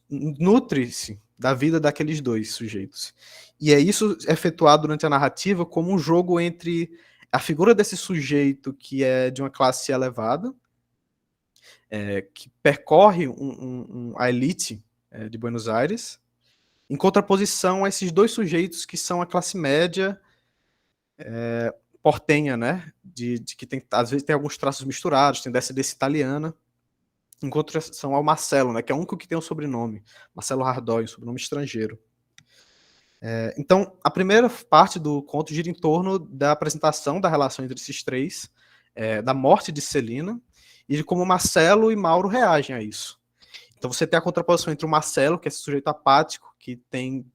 nutre-se da vida daqueles dois sujeitos. E é isso efetuado durante a narrativa como um jogo entre a figura desse sujeito que é de uma classe elevada, que percorre a elite de Buenos Aires, em contraposição a esses dois sujeitos que são a classe média portenha, né? De que tem, às vezes tem alguns traços misturados, tem descendência italiana, em contraposição ao Marcelo, né? Que é o único que tem um sobrenome, Marcelo Hardói, um sobrenome estrangeiro. Então, a primeira parte do conto gira em torno da apresentação da relação entre esses três, da morte de Celina, e de como Marcelo e Mauro reagem a isso. Então você tem a contraposição entre o Marcelo, que é esse sujeito apático, que tem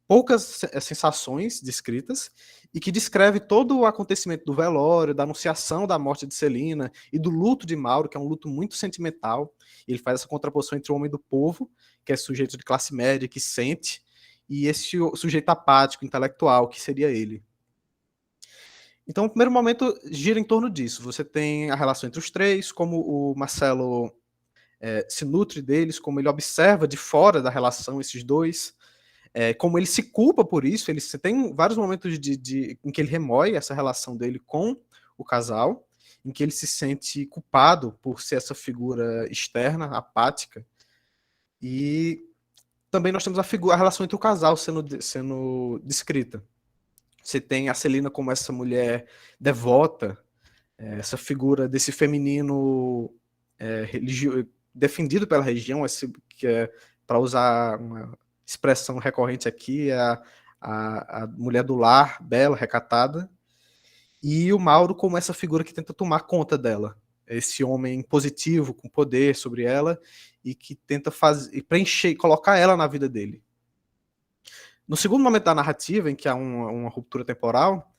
poucas sensações descritas, e que descreve todo o acontecimento do velório, da anunciação da morte de Celina, e do luto de Mauro, que é um luto muito sentimental. Ele faz essa contraposição entre o homem do povo, que é sujeito de classe média, que sente, e esse sujeito apático, intelectual, que seria ele. Então, o primeiro momento gira em torno disso. Você tem a relação entre os três, como o Marcelo se nutre deles, como ele observa de fora da relação esses dois, como ele se culpa por isso. Ele tem vários momentos em que ele remoe essa relação dele com o casal, em que ele se sente culpado por ser essa figura externa, apática. E também nós temos a relação entre o casal sendo descrita. Você tem a Celina como essa mulher devota, essa figura desse feminino defendido pela região, que para usar uma expressão recorrente aqui, a mulher do lar, bela, recatada, e o Mauro como essa figura que tenta tomar conta dela, esse homem positivo, com poder sobre ela, e que tenta preencher, colocar ela na vida dele. No segundo momento da narrativa, em que há uma ruptura temporal,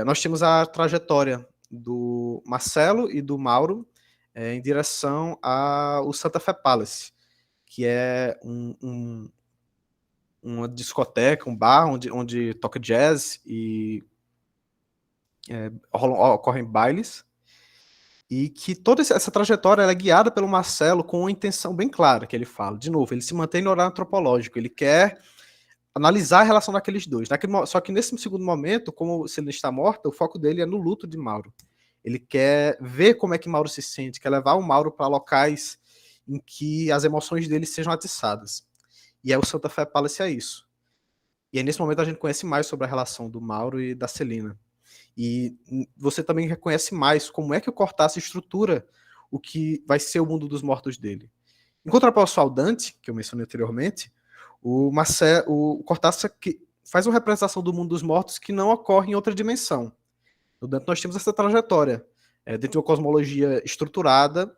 nós temos a trajetória do Marcelo e do Mauro em direção ao Santa Fe Palace, que é uma discoteca, um bar onde toca jazz e ocorrem bailes, e que toda essa trajetória é guiada pelo Marcelo com uma intenção bem clara, que ele fala. De novo, ele se mantém no olhar antropológico, ele quer analisar a relação daqueles dois. Só que nesse segundo momento, como Celina está morta, o foco dele é no luto de Mauro. Ele quer ver como é que Mauro se sente, quer levar o Mauro para locais em que as emoções dele sejam atiçadas. E aí o Santa Fe Palace é isso. E aí nesse momento a gente conhece mais sobre a relação do Mauro e da Celina. E você também reconhece mais como é que o Cortázar estrutura o que vai ser o mundo dos mortos dele. Em contraposição ao Dante, que eu mencionei anteriormente, o Cortázar faz uma representação do mundo dos mortos que não ocorre em outra dimensão. No Dante nós temos essa trajetória, dentro de uma cosmologia estruturada,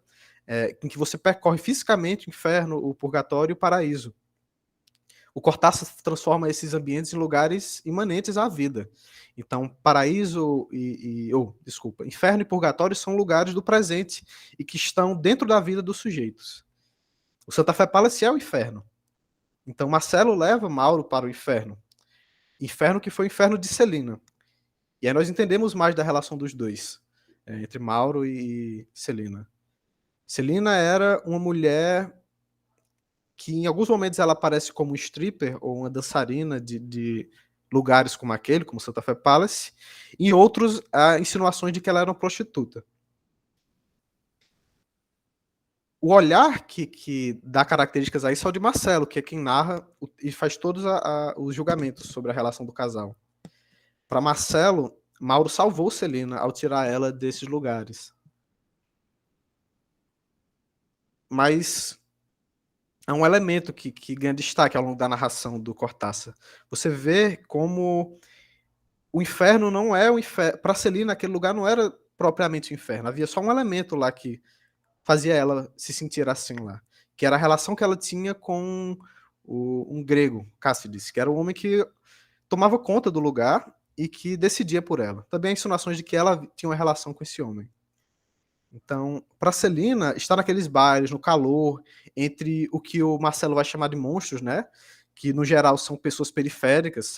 em que você percorre fisicamente o inferno, o purgatório e o paraíso. O Cortázar transforma esses ambientes em lugares imanentes à vida. Então, paraíso inferno e purgatório são lugares do presente e que estão dentro da vida dos sujeitos. O Santa Fe Palace é o inferno. Então, Marcelo leva Mauro para o inferno. Inferno que foi o inferno de Celina. E aí nós entendemos mais da relação dos dois, entre Mauro e Celina. Celina era uma mulher que em alguns momentos ela aparece como um stripper ou uma dançarina de lugares como aquele, como Santa Fe Palace, e em outros há insinuações de que ela era uma prostituta. O olhar que dá características a isso é o de Marcelo, que é quem narra e faz todos os julgamentos sobre a relação do casal. Para Marcelo, Mauro salvou Celina ao tirar ela desses lugares. Mas é um elemento que ganha destaque ao longo da narração do Cortázar. Você vê como o inferno não é o inferno. Para Celina, aquele lugar não era propriamente o inferno. Havia só um elemento lá que fazia ela se sentir assim lá, que era a relação que ela tinha com um grego, Cássides, que era um homem que tomava conta do lugar e que decidia por ela. Também há insinuações de que ela tinha uma relação com esse homem. Então, para Celina, estar naqueles bailes, no calor, entre o que o Marcelo vai chamar de monstros, né? Que no geral são pessoas periféricas,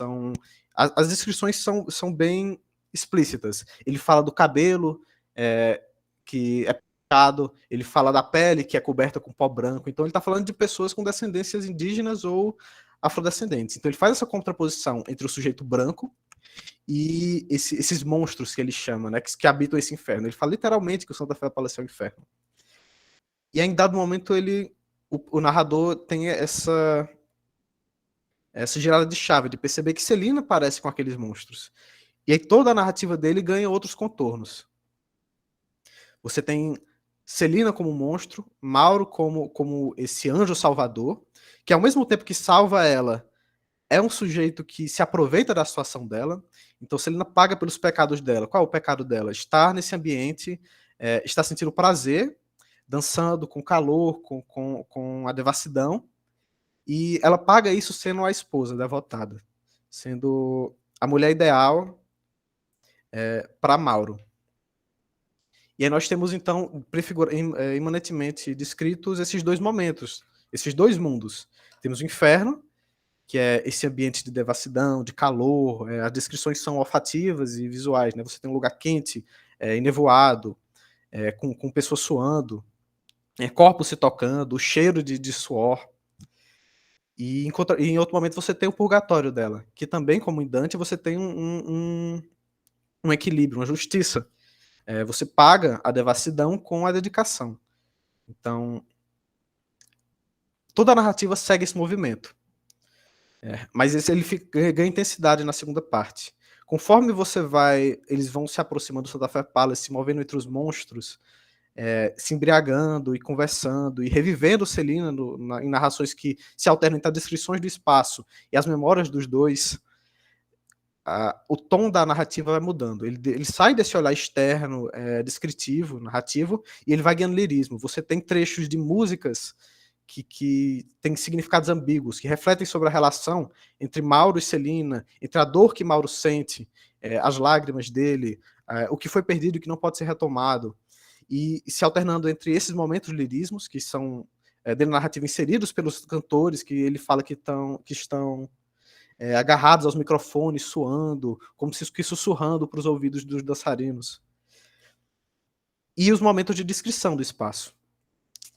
as descrições são bem explícitas. Ele fala do cabelo, que é pintado, ele fala da pele, que é coberta com pó branco. Então, ele está falando de pessoas com descendências indígenas ou afrodescendentes. Então, ele faz essa contraposição entre o sujeito branco e esses monstros que ele chama, né, que habitam esse inferno. Ele fala literalmente que o Santa Fé da Palestina é o inferno. E aí, em dado momento, o narrador tem essa girada de chave, de perceber que Celina parece com aqueles monstros. E aí toda a narrativa dele ganha outros contornos. Você tem Celina como monstro, Mauro como esse anjo salvador, que ao mesmo tempo que salva ela, é um sujeito que se aproveita da situação dela. Então Celina paga pelos pecados dela. Qual é o pecado dela? Estar nesse ambiente, estar sentindo prazer, dançando com calor, com a devassidão, e ela paga isso sendo a esposa devotada, sendo a mulher ideal para Mauro. E aí nós temos, então, imanentemente descritos esses dois momentos, esses dois mundos. Temos o inferno, que é esse ambiente de devassidão, de calor, as descrições são olfativas e visuais, né? Você tem um lugar quente, enevoado, com pessoas suando, corpos se tocando, o cheiro de suor. E em outro momento você tem o purgatório dela, que também, como em Dante, você tem um equilíbrio, uma justiça. Você paga a devassidão com a dedicação. Então, toda a narrativa segue esse movimento. Mas ele ganha intensidade na segunda parte. Conforme eles vão se aproximando do Santa Fé Palace, se movendo entre os monstros, se embriagando e conversando e revivendo Celina em narrações que se alternam entre as descrições do espaço e as memórias dos dois, o tom da narrativa vai mudando. Ele sai desse olhar externo, descritivo, narrativo, e ele vai ganhando lirismo. Você tem trechos de músicas que têm significados ambíguos, que refletem sobre a relação entre Mauro e Celina, entre a dor que Mauro sente, as lágrimas dele, o que foi perdido e que não pode ser retomado, e se alternando entre esses momentos lirismos, que são dentro da narrativa inseridos pelos cantores, que ele fala que estão agarrados aos microfones, suando, como se sussurrando para os ouvidos dos dançarinos. E os momentos de descrição do espaço.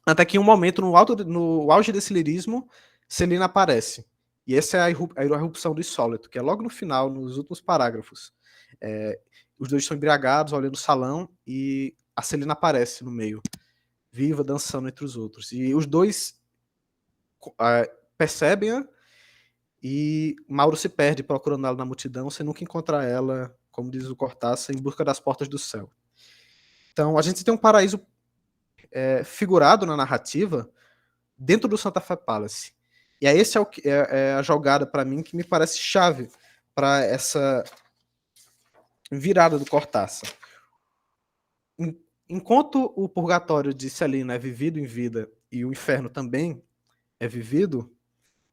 Até que em um momento, no auge desse lirismo, Celina aparece. E essa é a irrupção do insólito, que é logo no final, nos últimos parágrafos. Os dois estão embriagados, olhando o salão, e a Celina aparece no meio, viva, dançando entre os outros. E os dois percebem-a, e Mauro se perde procurando ela na multidão, sem nunca encontrar ela, como diz o Cortázar, em busca das portas do céu. Então, a gente tem um paraíso figurado na narrativa dentro do Santa Fé Palace. E aí esse é a jogada, para mim, que me parece chave para essa virada do Cortázar. Enquanto o purgatório de Celina é vivido em vida e o inferno também é vivido,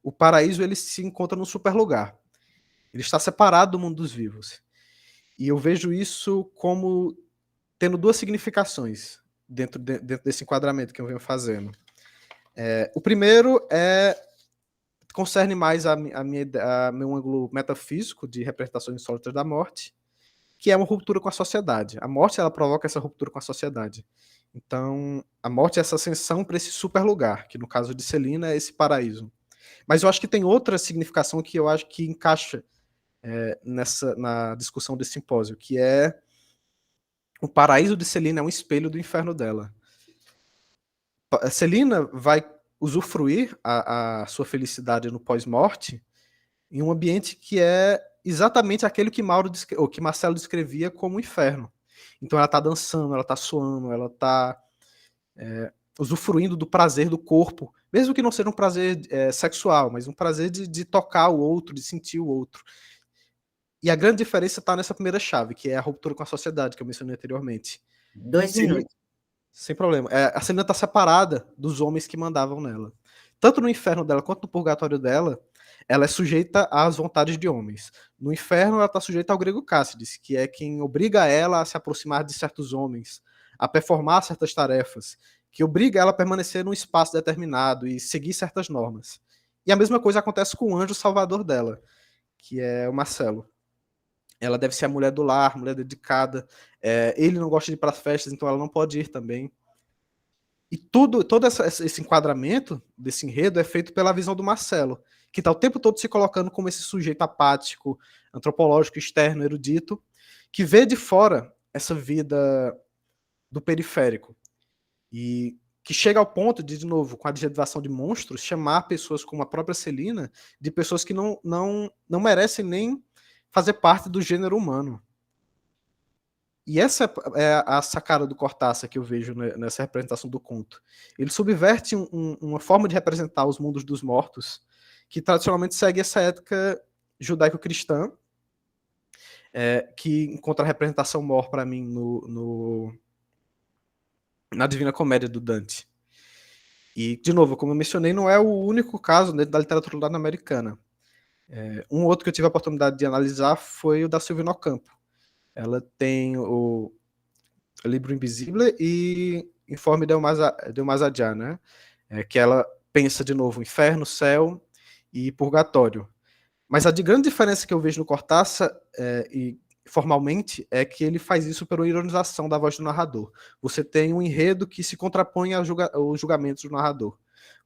o paraíso ele se encontra num superlugar. Ele está separado do mundo dos vivos. E eu vejo isso como tendo duas significações dentro desse enquadramento que eu venho fazendo. O primeiro concerne mais a meu ângulo metafísico de representações insólitas da morte, que é uma ruptura com a sociedade. A morte ela provoca essa ruptura com a sociedade. Então, a morte é essa ascensão para esse superlugar, que no caso de Celina é esse paraíso. Mas eu acho que tem outra significação que eu acho que encaixa na discussão desse simpósio, que é o paraíso de Celina é um espelho do inferno dela. Celina vai usufruir a sua felicidade no pós-morte em um ambiente que é exatamente aquele que Marcelo descrevia como inferno. Então ela está dançando, ela está suando, ela está usufruindo do prazer do corpo, mesmo que não seja um prazer sexual, mas um prazer de tocar o outro, de sentir o outro. E a grande diferença está nessa primeira chave, que é a ruptura com a sociedade, que eu mencionei anteriormente.
2 minutos.
Sem problema. A Celina está separada dos homens que mandavam nela. Tanto no inferno dela quanto no purgatório dela, ela é sujeita às vontades de homens. No inferno, ela está sujeita ao grego Cássides, que é quem obriga ela a se aproximar de certos homens, a performar certas tarefas, que obriga ela a permanecer num espaço determinado e seguir certas normas. E a mesma coisa acontece com o anjo salvador dela, que é o Marcelo. Ela deve ser a mulher do lar, mulher dedicada. Ele não gosta de ir para as festas, então ela não pode ir também. E todo esse enquadramento desse enredo é feito pela visão do Marcelo, que está o tempo todo se colocando como esse sujeito apático, antropológico, externo, erudito, que vê de fora essa vida do periférico. E que chega ao ponto de novo, com a adjetivação de monstros, chamar pessoas como a própria Celina de pessoas que não merecem nem fazer parte do gênero humano. E essa é a sacada do Cortázar que eu vejo nessa representação do conto. Ele subverte uma forma de representar os mundos dos mortos que tradicionalmente segue essa ética judaico-cristã, que encontra a representação maior para mim na Divina Comédia do Dante. E, de novo, como eu mencionei, não é o único caso dentro da literatura latino-americana. Um outro que eu tive a oportunidade de analisar foi o da Silvina Ocampo. Ela tem o Livro Invisível e Informe del Mais Allá, né? Que ela pensa, de novo, inferno, céu e purgatório. Mas a grande diferença que eu vejo no Cortázar, e formalmente, é que ele faz isso pela ironização da voz do narrador. Você tem um enredo que se contrapõe aos julgamentos do narrador.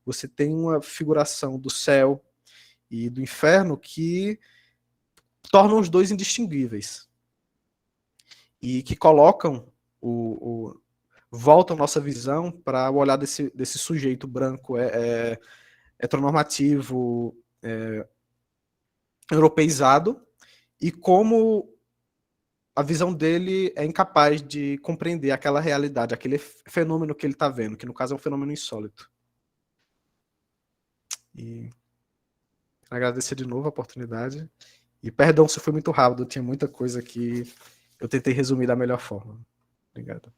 Você tem uma figuração do céu e do inferno que tornam os dois indistinguíveis. E que colocam voltam nossa visão para o olhar desse sujeito branco heteronormativo, europeizado, e como a visão dele é incapaz de compreender aquela realidade, aquele fenômeno que ele está vendo, que no caso é um fenômeno insólito. E agradecer de novo a oportunidade. E perdão se foi muito rápido, tinha muita coisa que eu tentei resumir da melhor forma. Obrigado.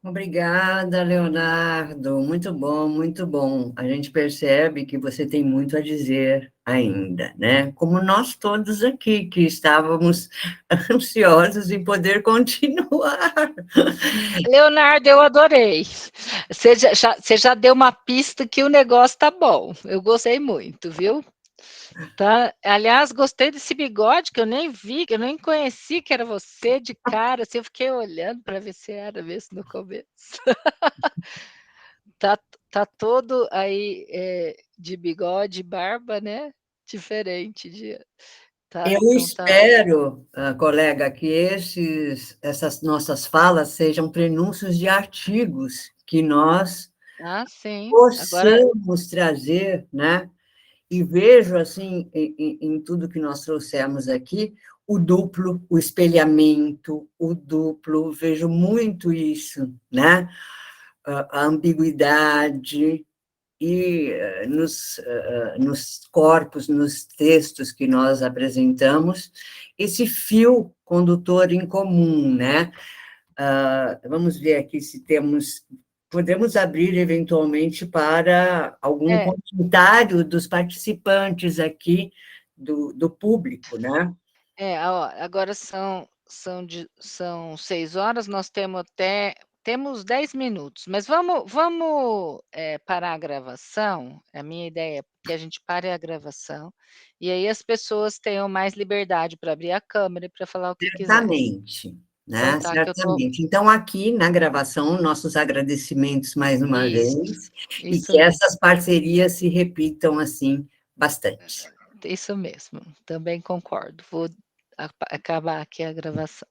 Obrigada, Leonardo. Muito bom, muito bom. A gente percebe que você tem muito a dizer ainda, né? Como nós todos aqui, que estávamos ansiosos em poder continuar.
Leonardo, eu adorei. Você já deu uma pista que o negócio tá bom. Eu gostei muito, viu? Tá? Aliás, gostei desse bigode que eu nem vi, que eu nem conheci que era você de cara. Assim, eu fiquei olhando para ver se era mesmo no começo. tá todo aí de bigode, barba, né? Diferente de. Tá,
Eu
então
espero, colega, que essas nossas falas sejam prenúncios de artigos que nós
sim.
possamos trazer, né? E vejo, assim, em tudo que nós trouxemos aqui, o duplo, o espelhamento, o duplo, vejo muito isso, né? A ambiguidade, e nos corpos, nos textos que nós apresentamos, esse fio condutor em comum, né? Vamos ver aqui se podemos abrir eventualmente para algum comentário dos participantes aqui, do público, né?
Agora são 6 horas, nós temos 10 minutos, mas vamos parar a gravação. A minha ideia é que a gente pare a gravação, e aí as pessoas tenham mais liberdade para abrir a câmera e para falar o que quiser.
Certamente. Né?
Então, tá,
certamente. Então, aqui na gravação, nossos agradecimentos mais uma vez, e que essas parcerias se repitam assim bastante.
Isso mesmo, também concordo. Vou acabar aqui a gravação.